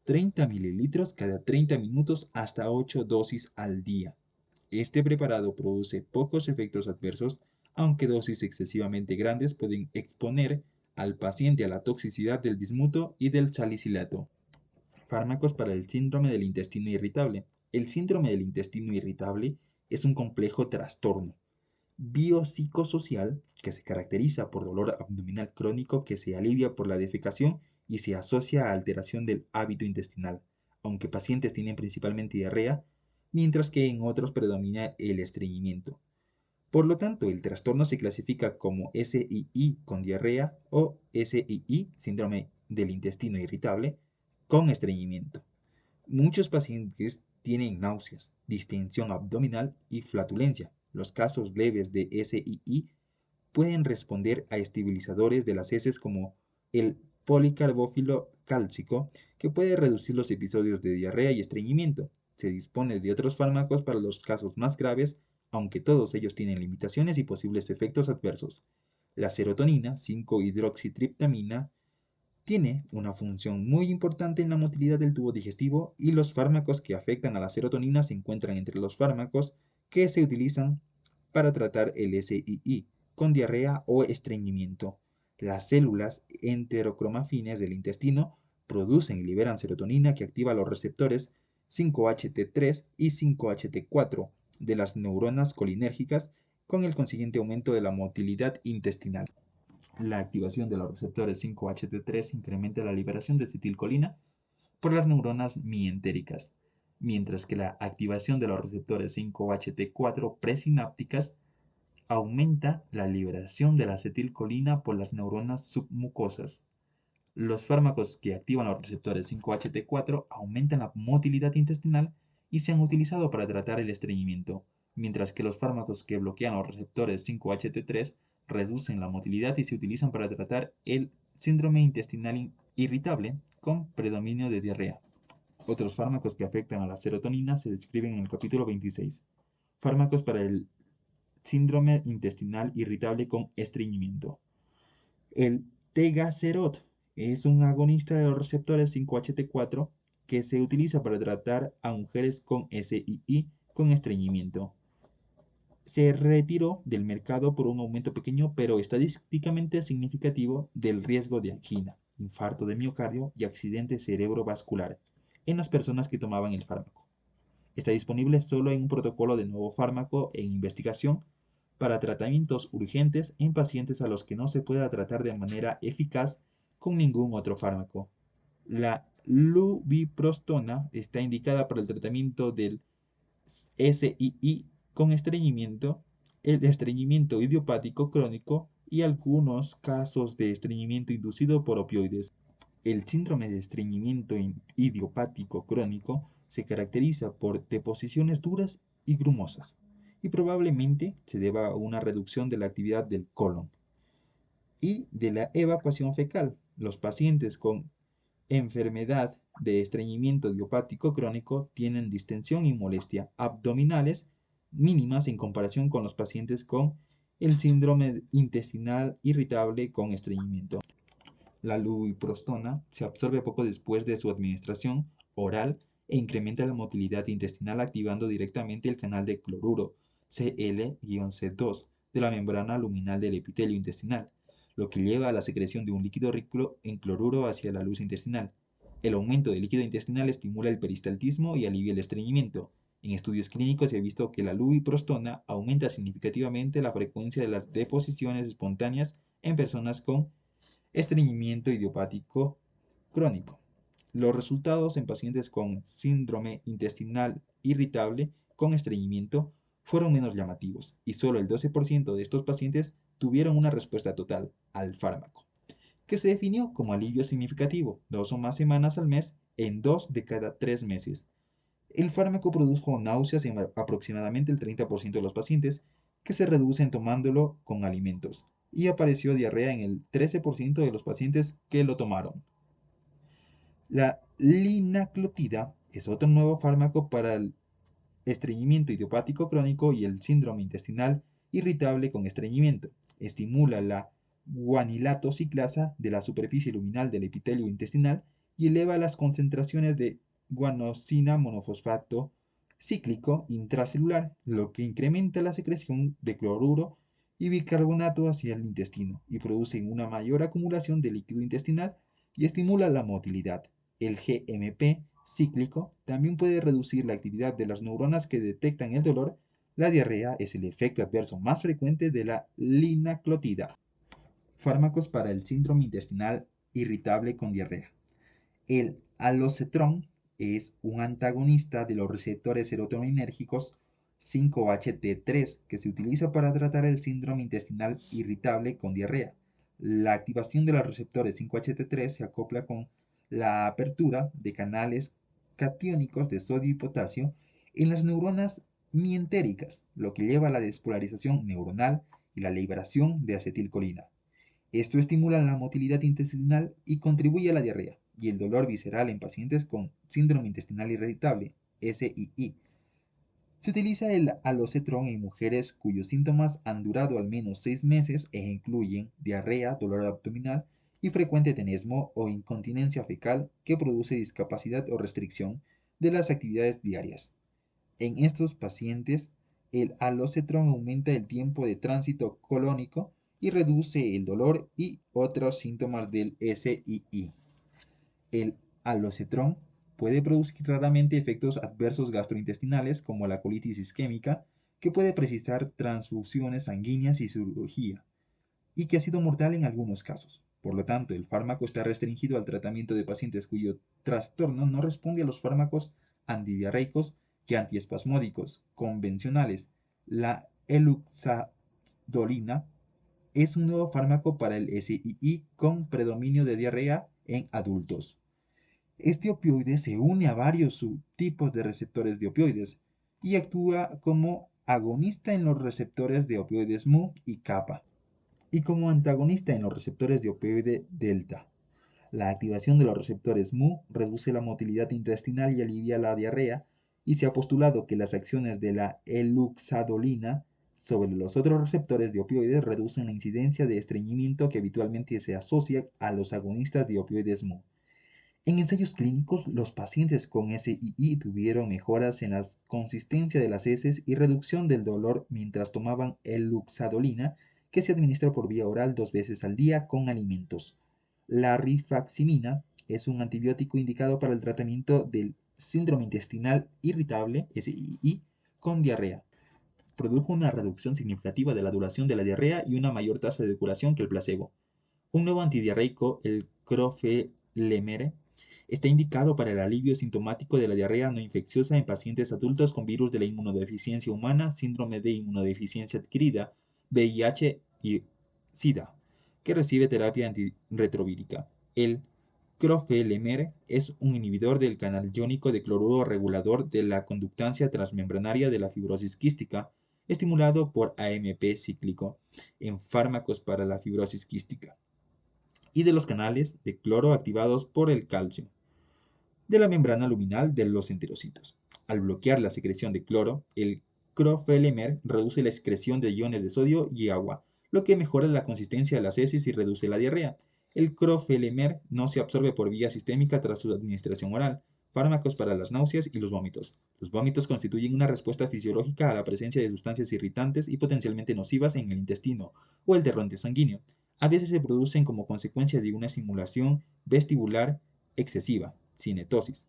30 mililitros cada 30 minutos hasta 8 dosis al día. Este preparado produce pocos efectos adversos, aunque dosis excesivamente grandes pueden exponer al paciente a la toxicidad del bismuto y del salicilato. Fármacos para el síndrome del intestino irritable. El síndrome del intestino irritable es un complejo trastorno biopsicosocial que se caracteriza por dolor abdominal crónico que se alivia por la defecación y se asocia a alteración del hábito intestinal, aunque pacientes tienen principalmente diarrea, mientras que en otros predomina el estreñimiento. Por lo tanto, el trastorno se clasifica como SII con diarrea o SII, síndrome del intestino irritable, con estreñimiento. Muchos pacientes tienen náuseas, distensión abdominal y flatulencia. Los casos leves de SII pueden responder a estabilizadores de las heces como el policarbófilo cálcico, que puede reducir los episodios de diarrea y estreñimiento. Se dispone de otros fármacos para los casos más graves, aunque todos ellos tienen limitaciones y posibles efectos adversos. La serotonina 5-hidroxitriptamina tiene una función muy importante en la motilidad del tubo digestivo y los fármacos que afectan a la serotonina se encuentran entre los fármacos que se utilizan para tratar el SII con diarrea o estreñimiento. Las células enterocromafines del intestino producen y liberan serotonina que activa los receptores 5-HT3 y 5-HT4 de las neuronas colinérgicas con el consiguiente aumento de la motilidad intestinal. La activación de los receptores 5-HT3 incrementa la liberación de acetilcolina por las neuronas mientéricas, mientras que la activación de los receptores 5-HT4 presinápticas aumenta la liberación de la acetilcolina por las neuronas submucosas. Los fármacos que activan los receptores 5-HT4 aumentan la motilidad intestinal y se han utilizado para tratar el estreñimiento, mientras que los fármacos que bloquean los receptores 5-HT3 reducen la motilidad y se utilizan para tratar el síndrome intestinal irritable con predominio de diarrea. Otros fármacos que afectan a la serotonina se describen en el capítulo 26. Fármacos para el síndrome intestinal irritable con estreñimiento. El tegaserot es un agonista de los receptores 5-HT4 que se utiliza para tratar a mujeres con SII con estreñimiento. Se retiró del mercado por un aumento pequeño pero estadísticamente significativo del riesgo de angina, infarto de miocardio y accidente cerebrovascular en las personas que tomaban el fármaco. Está disponible solo en un protocolo de nuevo fármaco en investigación para tratamientos urgentes en pacientes a los que no se pueda tratar de manera eficaz con ningún otro fármaco. La lubiprostona está indicada para el tratamiento del SII con estreñimiento, el estreñimiento idiopático crónico y algunos casos de estreñimiento inducido por opioides. El síndrome de estreñimiento idiopático crónico se caracteriza por deposiciones duras y grumosas, y probablemente se deba a una reducción de la actividad del colon y de la evacuación fecal. Los pacientes con enfermedad de estreñimiento idiopático crónico tienen distensión y molestia abdominales mínimas en comparación con los pacientes con el síndrome intestinal irritable con estreñimiento. La lubiprostona se absorbe poco después de su administración oral e incrementa la motilidad intestinal activando directamente el canal de cloruro Cl-C2 de la membrana luminal del epitelio intestinal, lo que lleva a la secreción de un líquido rico en cloruro hacia la luz intestinal. El aumento del líquido intestinal estimula el peristaltismo y alivia el estreñimiento. En estudios clínicos se ha visto que la lubiprostona aumenta significativamente la frecuencia de las deposiciones espontáneas en personas con estreñimiento idiopático crónico. Los resultados en pacientes con síndrome intestinal irritable con estreñimiento fueron menos llamativos y solo el 12% de estos pacientes tuvieron una respuesta total al fármaco, que se definió como alivio significativo, 2 o más semanas al mes en 2 de cada 3 meses. El fármaco produjo náuseas en aproximadamente el 30% de los pacientes, que se reducen tomándolo con alimentos, y apareció diarrea en el 13% de los pacientes que lo tomaron. La linaclotida es otro nuevo fármaco para el estreñimiento idiopático crónico y el síndrome intestinal irritable con estreñimiento. Estimula la guanilato ciclasa de la superficie luminal del epitelio intestinal y eleva las concentraciones de guanosina monofosfato cíclico intracelular, lo que incrementa la secreción de cloruro y bicarbonato hacia el intestino y produce una mayor acumulación de líquido intestinal y estimula la motilidad. El GMP cíclico también puede reducir la actividad de las neuronas que detectan el dolor. La diarrea es el efecto adverso más frecuente de la linaclotida. Fármacos para el síndrome intestinal irritable con diarrea. El alocetrón es un antagonista de los receptores serotoninérgicos 5-HT3 que se utiliza para tratar el síndrome intestinal irritable con diarrea. La activación de los receptores 5-HT3 se acopla con la apertura de canales catiónicos de sodio y potasio en las neuronas mientéricas, lo que lleva a la despolarización neuronal y la liberación de acetilcolina. Esto estimula la motilidad intestinal y contribuye a la diarrea y el dolor visceral en pacientes con síndrome intestinal irritable, SII. Se utiliza el alocetrón en mujeres cuyos síntomas han durado al menos 6 meses e incluyen diarrea, dolor abdominal y frecuente tenesmo o incontinencia fecal que produce discapacidad o restricción de las actividades diarias. En estos pacientes, el alocetrón aumenta el tiempo de tránsito colónico y reduce el dolor y otros síntomas del SII. El alocetrón puede producir raramente efectos adversos gastrointestinales como la colitis isquémica, que puede precisar transfusiones sanguíneas y cirugía, y que ha sido mortal en algunos casos. Por lo tanto, el fármaco está restringido al tratamiento de pacientes cuyo trastorno no responde a los fármacos antidiarreicos y antiespasmódicos convencionales. La eluxadolina es un nuevo fármaco para el SII con predominio de diarrea en adultos. Este opioide se une a varios subtipos de receptores de opioides y actúa como agonista en los receptores de opioides mu y kappa y como antagonista en los receptores de opioide delta. La activación de los receptores mu reduce la motilidad intestinal y alivia la diarrea, y se ha postulado que las acciones de la eluxadolina sobre los otros receptores de opioides reducen la incidencia de estreñimiento que habitualmente se asocia a los agonistas de opioides mu. En ensayos clínicos, los pacientes con SII tuvieron mejoras en la consistencia de las heces y reducción del dolor mientras tomaban eluxadolina, que se administra por vía oral 2 veces al día con alimentos. La rifaximina es un antibiótico indicado para el tratamiento del síndrome intestinal irritable, SII, con diarrea. Produjo una reducción significativa de la duración de la diarrea y una mayor tasa de curación que el placebo. Un nuevo antidiarreico, el crofelemer, está indicado para el alivio sintomático de la diarrea no infecciosa en pacientes adultos con virus de la inmunodeficiencia humana, síndrome de inmunodeficiencia adquirida, VIH y SIDA, que recibe terapia antirretrovírica. El crofelemer es un inhibidor del canal iónico de cloruro regulador de la conductancia transmembranaria de la fibrosis quística, estimulado por AMP cíclico en fármacos para la fibrosis quística, y de los canales de cloro activados por el calcio de la membrana luminal de los enterocitos. Al bloquear la secreción de cloro, el crofelemer reduce la excreción de iones de sodio y agua, lo que mejora la consistencia de las heces y reduce la diarrea. El crofelemer no se absorbe por vía sistémica tras su administración oral. Fármacos para las náuseas y los vómitos. Los vómitos constituyen una respuesta fisiológica a la presencia de sustancias irritantes y potencialmente nocivas en el intestino o el torrente sanguíneo. A veces se producen como consecuencia de una estimulación vestibular excesiva, cinetosis,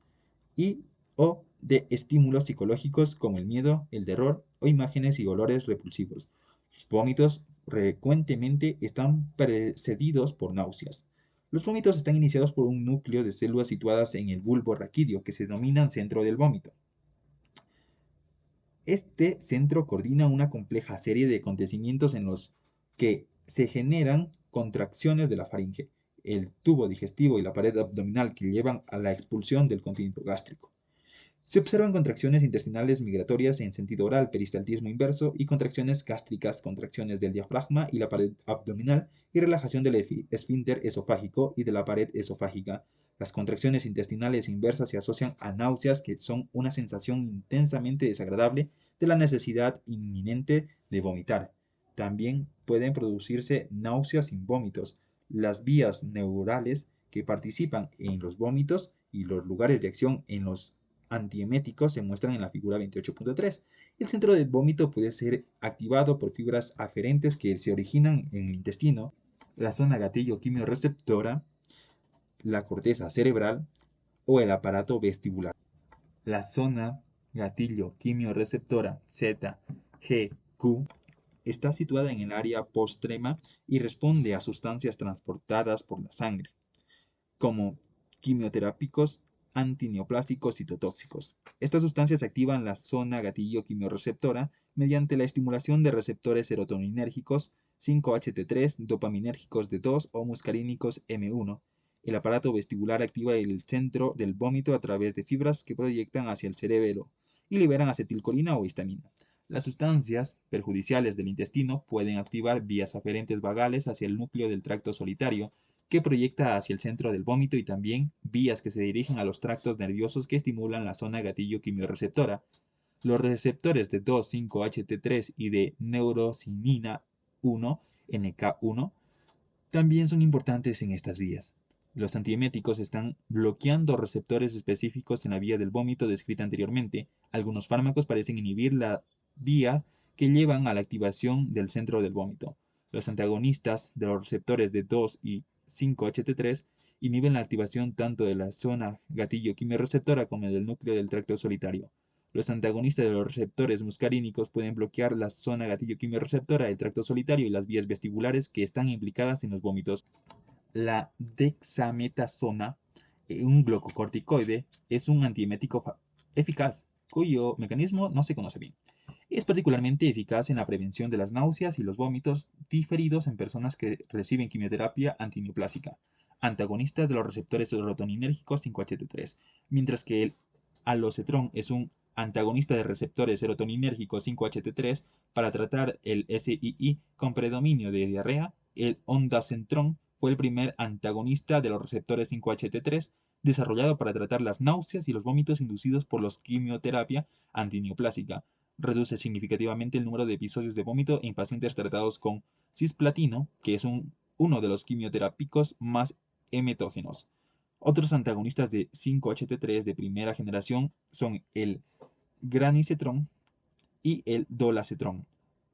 y o de estímulos psicológicos como el miedo, el terror o imágenes y olores repulsivos. Los vómitos frecuentemente están precedidos por náuseas. Los vómitos están iniciados por un núcleo de células situadas en el bulbo raquídeo que se denomina centro del vómito. Este centro coordina una compleja serie de acontecimientos en los que se generan contracciones de la faringe, el tubo digestivo y la pared abdominal que llevan a la expulsión del contenido gástrico. Se observan contracciones intestinales migratorias en sentido oral, peristaltismo inverso, y contracciones gástricas, contracciones del diafragma y la pared abdominal, y relajación del esfínter esofágico y de la pared esofágica. Las contracciones intestinales inversas se asocian a náuseas, que son una sensación intensamente desagradable de la necesidad inminente de vomitar. También pueden producirse náuseas sin vómitos. Las vías neurales que participan en los vómitos y los lugares de acción en los antieméticos se muestran en la figura 28.3. El centro del vómito puede ser activado por fibras aferentes que se originan en el intestino, la zona gatillo quimiorreceptora, la corteza cerebral o el aparato vestibular. La zona gatillo quimiorreceptora ZGQ está situada en el área postrema y responde a sustancias transportadas por la sangre, como quimioterápicos, antineoplásicos, citotóxicos. Estas sustancias activan la zona gatillo quimiorreceptora mediante la estimulación de receptores serotoninérgicos 5-HT3, dopaminérgicos D2 o muscarínicos M1. El aparato vestibular activa el centro del vómito a través de fibras que proyectan hacia el cerebelo y liberan acetilcolina o histamina. Las sustancias perjudiciales del intestino pueden activar vías aferentes vagales hacia el núcleo del tracto solitario, que proyecta hacia el centro del vómito, y también vías que se dirigen a los tractos nerviosos que estimulan la zona gatillo quimiorreceptora. Los receptores de 2,5-HT3 y de neurosinina 1, NK1, también son importantes en estas vías. Los antieméticos están bloqueando receptores específicos en la vía del vómito descrita anteriormente. Algunos fármacos parecen inhibir la vía que llevan a la activación del centro del vómito. Los antagonistas de los receptores de 2 y 5-HT3 inhiben la activación tanto de la zona gatillo quimiorreceptora como del núcleo del tracto solitario. Los antagonistas de los receptores muscarínicos pueden bloquear la zona gatillo quimiorreceptora del tracto solitario y las vías vestibulares que están implicadas en los vómitos. La dexametasona, un glucocorticoide, es un antiemético eficaz, cuyo mecanismo no se conoce bien. Es particularmente eficaz en la prevención de las náuseas y los vómitos diferidos en personas que reciben quimioterapia antineoplásica, antagonistas de los receptores serotoninérgicos 5-HT3, mientras que el alocetrón es un antagonista de receptores serotoninérgicos 5-HT3 para tratar el SII con predominio de diarrea. El ondansetrón fue el primer antagonista de los receptores 5-HT3 desarrollado para tratar las náuseas y los vómitos inducidos por la quimioterapia antineoplásica. Reduce significativamente el número de episodios de vómito en pacientes tratados con cisplatino, que es uno de los quimioterápicos más emetógenos. Otros antagonistas de 5-HT3 de primera generación son el granisetrón y el dolacetrón.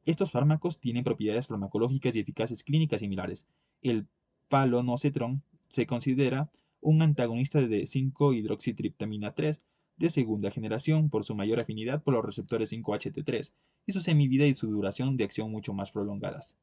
Estos fármacos tienen propiedades farmacológicas y eficaces clínicas similares. El palonocetrón se considera un antagonista de 5-hidroxitriptamina 3 de segunda generación por su mayor afinidad por los receptores 5-HT3 y su semivida y su duración de acción mucho más prolongadas.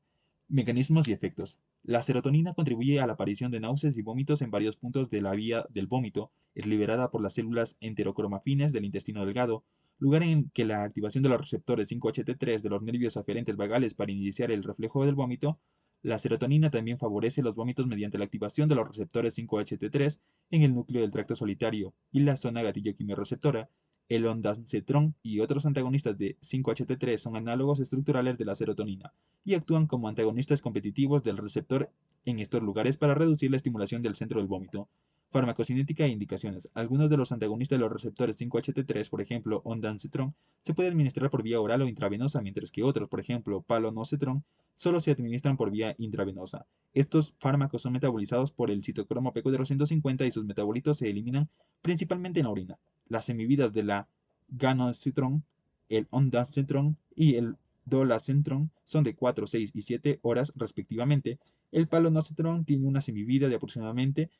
Mecanismos y efectos. La serotonina contribuye a la aparición de náuseas y vómitos en varios puntos de la vía del vómito. Es liberada por las células enterocromafines del intestino delgado, lugar en que la activación de los receptores 5-HT3 de los nervios aferentes vagales para iniciar el reflejo del vómito. La serotonina también favorece los vómitos mediante la activación de los receptores 5-HT3 en el núcleo del tracto solitario y la zona gatillo quimiorreceptora. El ondansetrón y otros antagonistas de 5-HT3 son análogos estructurales de la serotonina y actúan como antagonistas competitivos del receptor en estos lugares para reducir la estimulación del centro del vómito. Farmacocinética e indicaciones. Algunos de los antagonistas de los receptores 5-HT3, por ejemplo, ondansetrón, se puede administrar por vía oral o intravenosa, mientras que otros, por ejemplo, palonocetrón, solo se administran por vía intravenosa. Estos fármacos son metabolizados por el citocromo P450 y sus metabolitos se eliminan principalmente en la orina. Las semividas de la ganocetrón, el ondansetrón y el dolacetrón son de 4, 6 y 7 horas respectivamente. El palonocetrón tiene una semivida de aproximadamente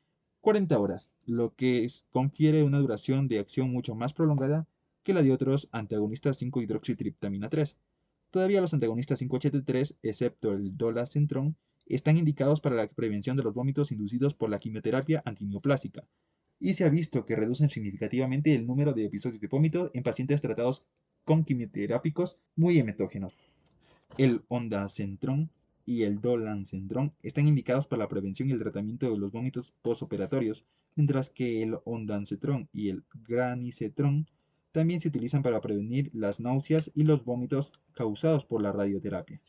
40 horas, lo que confiere una duración de acción mucho más prolongada que la de otros antagonistas 5-hidroxitriptamina 3. Todavía los antagonistas 5-HT3, excepto el dolacetrón, están indicados para la prevención de los vómitos inducidos por la quimioterapia antineoplásica, y se ha visto que reducen significativamente el número de episodios de vómito en pacientes tratados con quimioterápicos muy emetógenos. El ondansetrón y el dolacetrón están indicados para la prevención y el tratamiento de los vómitos postoperatorios, mientras que el ondansetrón y el granisetrón también se utilizan para prevenir las náuseas y los vómitos causados por la radioterapia.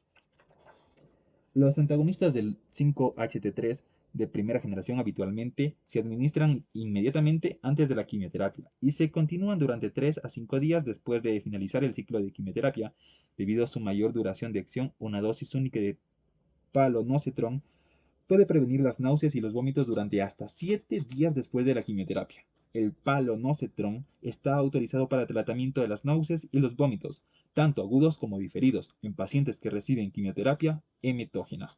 Los antagonistas del 5-HT3 de primera generación habitualmente se administran inmediatamente antes de la quimioterapia y se continúan durante 3 a 5 días después de finalizar el ciclo de quimioterapia. Debido a su mayor duración de acción, una dosis única de palonocetrón puede prevenir las náuseas y los vómitos durante hasta 7 días después de la quimioterapia. El palonocetrón está autorizado para el tratamiento de las náuseas y los vómitos, tanto agudos como diferidos, en pacientes que reciben quimioterapia emetógena.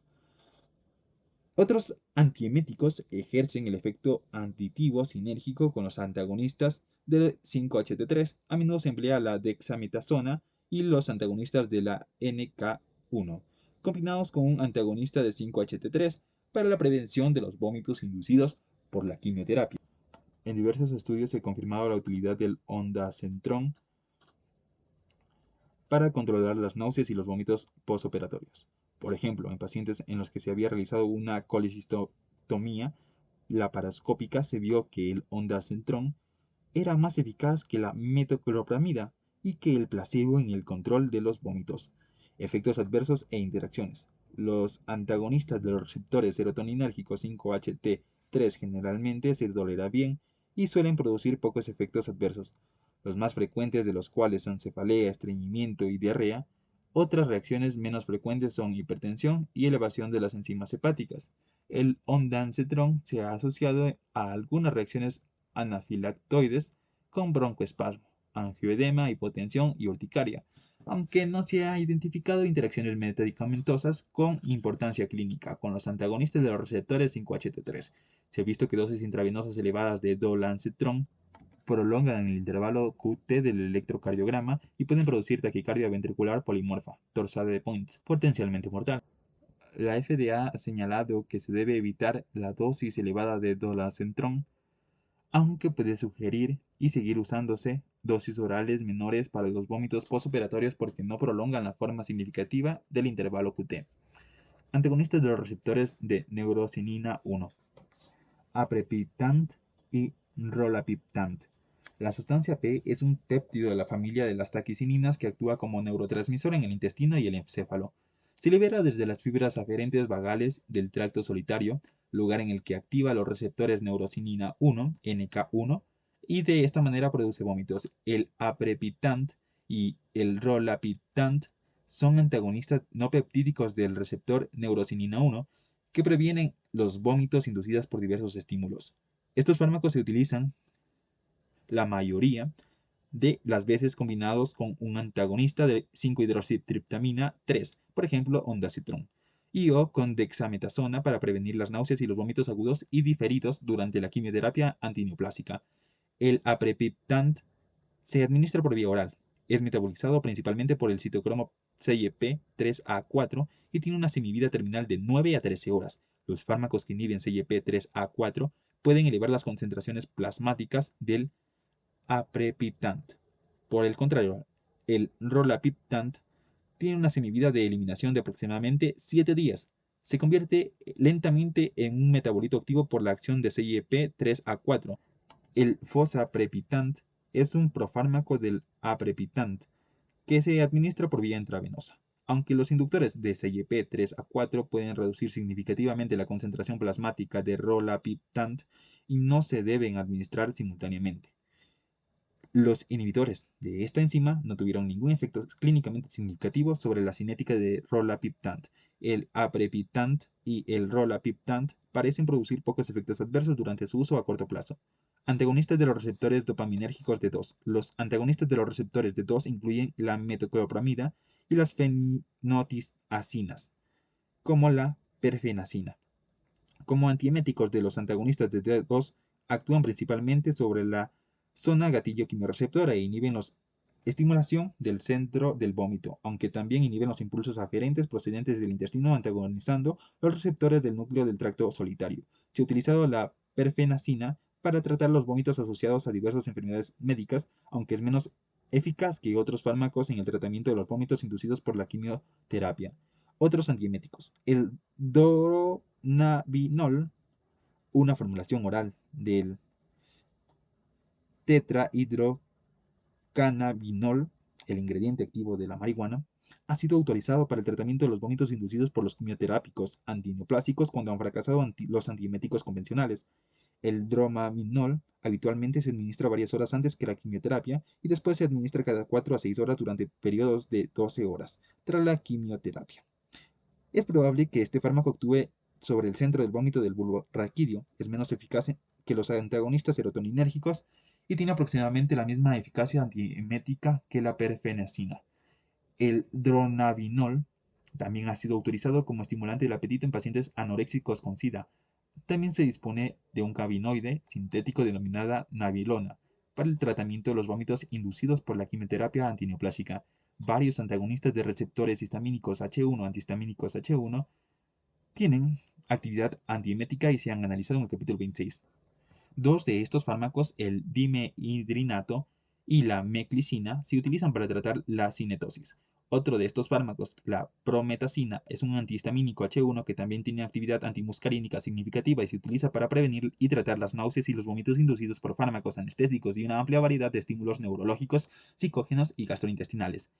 Otros antieméticos ejercen el efecto aditivo sinérgico con los antagonistas del 5-HT3. A menudo se emplea la dexametasona y los antagonistas de la NK1, combinados con un antagonista de 5-HT3 para la prevención de los vómitos inducidos por la quimioterapia. En diversos estudios se ha confirmado la utilidad del ondansetrón para controlar las náuseas y los vómitos postoperatorios. Por ejemplo, en pacientes en los que se había realizado una colecistotomía laparoscópica se vio que el ondansetrón era más eficaz que la metoclopramida y que el placebo en el control de los vómitos. Efectos adversos e interacciones. Los antagonistas de los receptores serotoninérgicos 5-HT3 generalmente se toleran bien y suelen producir pocos efectos adversos, los más frecuentes de los cuales son cefalea, estreñimiento y diarrea. Otras reacciones menos frecuentes son hipertensión y elevación de las enzimas hepáticas. El ondansetrón se ha asociado a algunas reacciones anafilactoides con broncoespasmo, angioedema, hipotensión y urticaria, aunque no se ha identificado interacciones medicamentosas con importancia clínica con los antagonistas de los receptores 5-HT3. Se ha visto que dosis intravenosas elevadas de dolancetrón prolongan el intervalo QT del electrocardiograma y pueden producir taquicardia ventricular polimorfa, torsade de points, potencialmente mortal. La FDA ha señalado que se debe evitar la dosis elevada de dolacentrón, aunque puede sugerir y seguir usándose dosis orales menores para los vómitos postoperatorios porque no prolongan la forma significativa del intervalo QT. Antagonistas de los receptores de neurocinina 1, aprepiptant y rolapiptant. La sustancia P es un péptido de la familia de las taquicininas que actúa como neurotransmisor en el intestino y el encéfalo. Se libera desde las fibras aferentes vagales del tracto solitario, lugar en el que activa los receptores neurocinina 1, NK1, y de esta manera produce vómitos. El aprepiptant y el rolapiptant son antagonistas no peptídicos del receptor neurocinina 1 que previenen los vómitos inducidos por diversos estímulos. Estos fármacos se utilizan la mayoría de las veces combinados con un antagonista de 5-hidroxitriptamina 3, por ejemplo, ondansetrón, y o con dexametasona para prevenir las náuseas y los vómitos agudos y diferidos durante la quimioterapia antineoplásica. El aprepiptant se administra por vía oral. Es metabolizado principalmente por el citocromo CYP3A4 y tiene una semivida terminal de 9 a 13 horas. Los fármacos que inhiben CYP3A4 pueden elevar las concentraciones plasmáticas del aprepiptant. Por el contrario, el rolapiptant tiene una semivida de eliminación de aproximadamente 7 días. Se convierte lentamente en un metabolito activo por la acción de CYP3A4. El fosaprepitant es un profármaco del aprepiptant que se administra por vía intravenosa. Aunque los inductores de CYP3A4 pueden reducir significativamente la concentración plasmática de rolapiptant y no se deben administrar simultáneamente. Los inhibidores de esta enzima no tuvieron ningún efecto clínicamente significativo sobre la cinética de rolapiptant. El aprepiptant y el rolapiptant parecen producir pocos efectos adversos durante su uso a corto plazo. Antagonistas de los receptores dopaminérgicos de 2. Los antagonistas de los receptores de 2 incluyen la metoclopramida y las fenotiazinas, como la perfenacina. Como antieméticos de los antagonistas de D2 actúan principalmente sobre la zona gatillo quimioreceptora e inhiben la estimulación del centro del vómito, aunque también inhiben los impulsos aferentes procedentes del intestino antagonizando los receptores del núcleo del tracto solitario. Se ha utilizado la perfenacina para tratar los vómitos asociados a diversas enfermedades médicas, aunque es menos eficaz que otros fármacos en el tratamiento de los vómitos inducidos por la quimioterapia. Otros antieméticos. El doronabinol, una formulación oral del tetrahidrocannabinol, el ingrediente activo de la marihuana, ha sido autorizado para el tratamiento de los vómitos inducidos por los quimioterápicos antineoplásicos cuando han fracasado los antieméticos convencionales. El dromavinol habitualmente se administra varias horas antes que la quimioterapia y después se administra cada 4 a 6 horas durante periodos de 12 horas tras la quimioterapia. Es probable que este fármaco actúe sobre el centro del vómito del bulbo raquídeo, es menos eficaz que los antagonistas serotoninérgicos y tiene aproximadamente la misma eficacia antiemética que la perfenacina. El dronabinol también ha sido autorizado como estimulante del apetito en pacientes anoréxicos con SIDA. También se dispone de un cannabinoide sintético denominada nabilona para el tratamiento de los vómitos inducidos por la quimioterapia antineoplásica. Varios antagonistas de receptores histamínicos H1 antihistamínicos H1 tienen actividad antiemética y se han analizado en el capítulo 26. Dos de estos fármacos, el dimehidrinato y la meclicina, se utilizan para tratar la cinetosis. Otro de estos fármacos, la prometacina, es un antihistamínico H1 que también tiene actividad antimuscarínica significativa y se utiliza para prevenir y tratar las náuseas y los vómitos inducidos por fármacos anestésicos y una amplia variedad de estímulos neurológicos, psicógenos y gastrointestinales.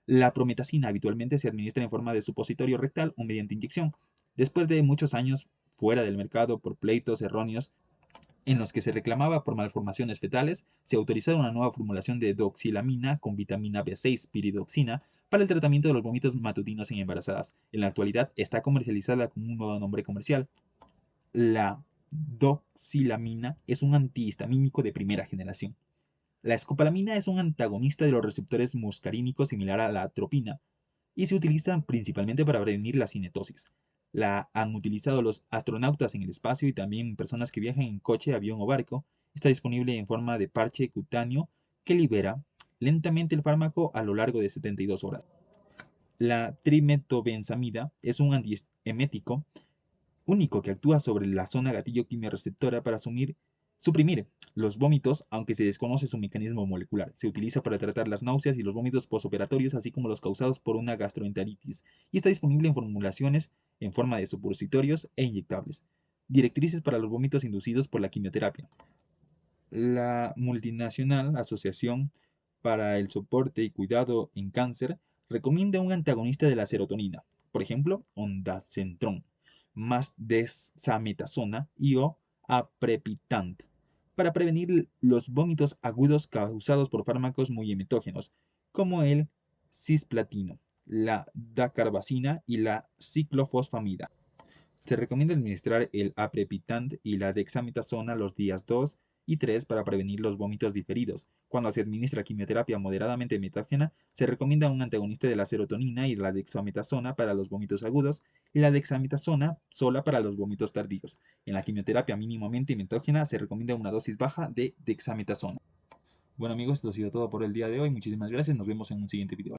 La prometacina habitualmente se administra en forma de supositorio rectal o mediante inyección. Después de muchos años fuera del mercado por pleitos erróneos en los que se reclamaba por malformaciones fetales, se autorizó una nueva formulación de doxilamina con vitamina B6 piridoxina para el tratamiento de los vómitos matutinos en embarazadas. En la actualidad está comercializada con un nuevo nombre comercial. La doxilamina es un antihistamínico de primera generación. La escopolamina es un antagonista de los receptores muscarínicos similar a la atropina y se utiliza principalmente para prevenir la cinetosis. La han utilizado los astronautas en el espacio y también personas que viajan en coche, avión o barco. Está disponible en forma de parche cutáneo que libera lentamente el fármaco a lo largo de 72 horas. La trimetobensamida es un antiemético único que actúa sobre la zona gatillo quimiorreceptora para suprimir los vómitos, aunque se desconoce su mecanismo molecular. Se utiliza para tratar las náuseas y los vómitos posoperatorios, así como los causados por una gastroenteritis, y está disponible en formulaciones en forma de supositorios e inyectables. Directrices para los vómitos inducidos por la quimioterapia. La multinacional Asociación para el Soporte y Cuidado en Cáncer recomienda un antagonista de la serotonina, por ejemplo, ondansetron, más dexametasona y o aprepitant, para prevenir los vómitos agudos causados por fármacos muy emetógenos, como el cisplatino, la dacarbazina y la ciclofosfamida. Se recomienda administrar el aprepitant y la dexametasona los días 2 y 3 para prevenir los vómitos diferidos. Cuando se administra quimioterapia moderadamente metógena, se recomienda un antagonista de la serotonina y de la dexametasona para los vómitos agudos y la dexametasona sola para los vómitos tardíos. En la quimioterapia mínimamente metógena se recomienda una dosis baja de dexametasona. Bueno amigos, esto ha sido todo por el día de hoy. Muchísimas gracias. Nos vemos en un siguiente video.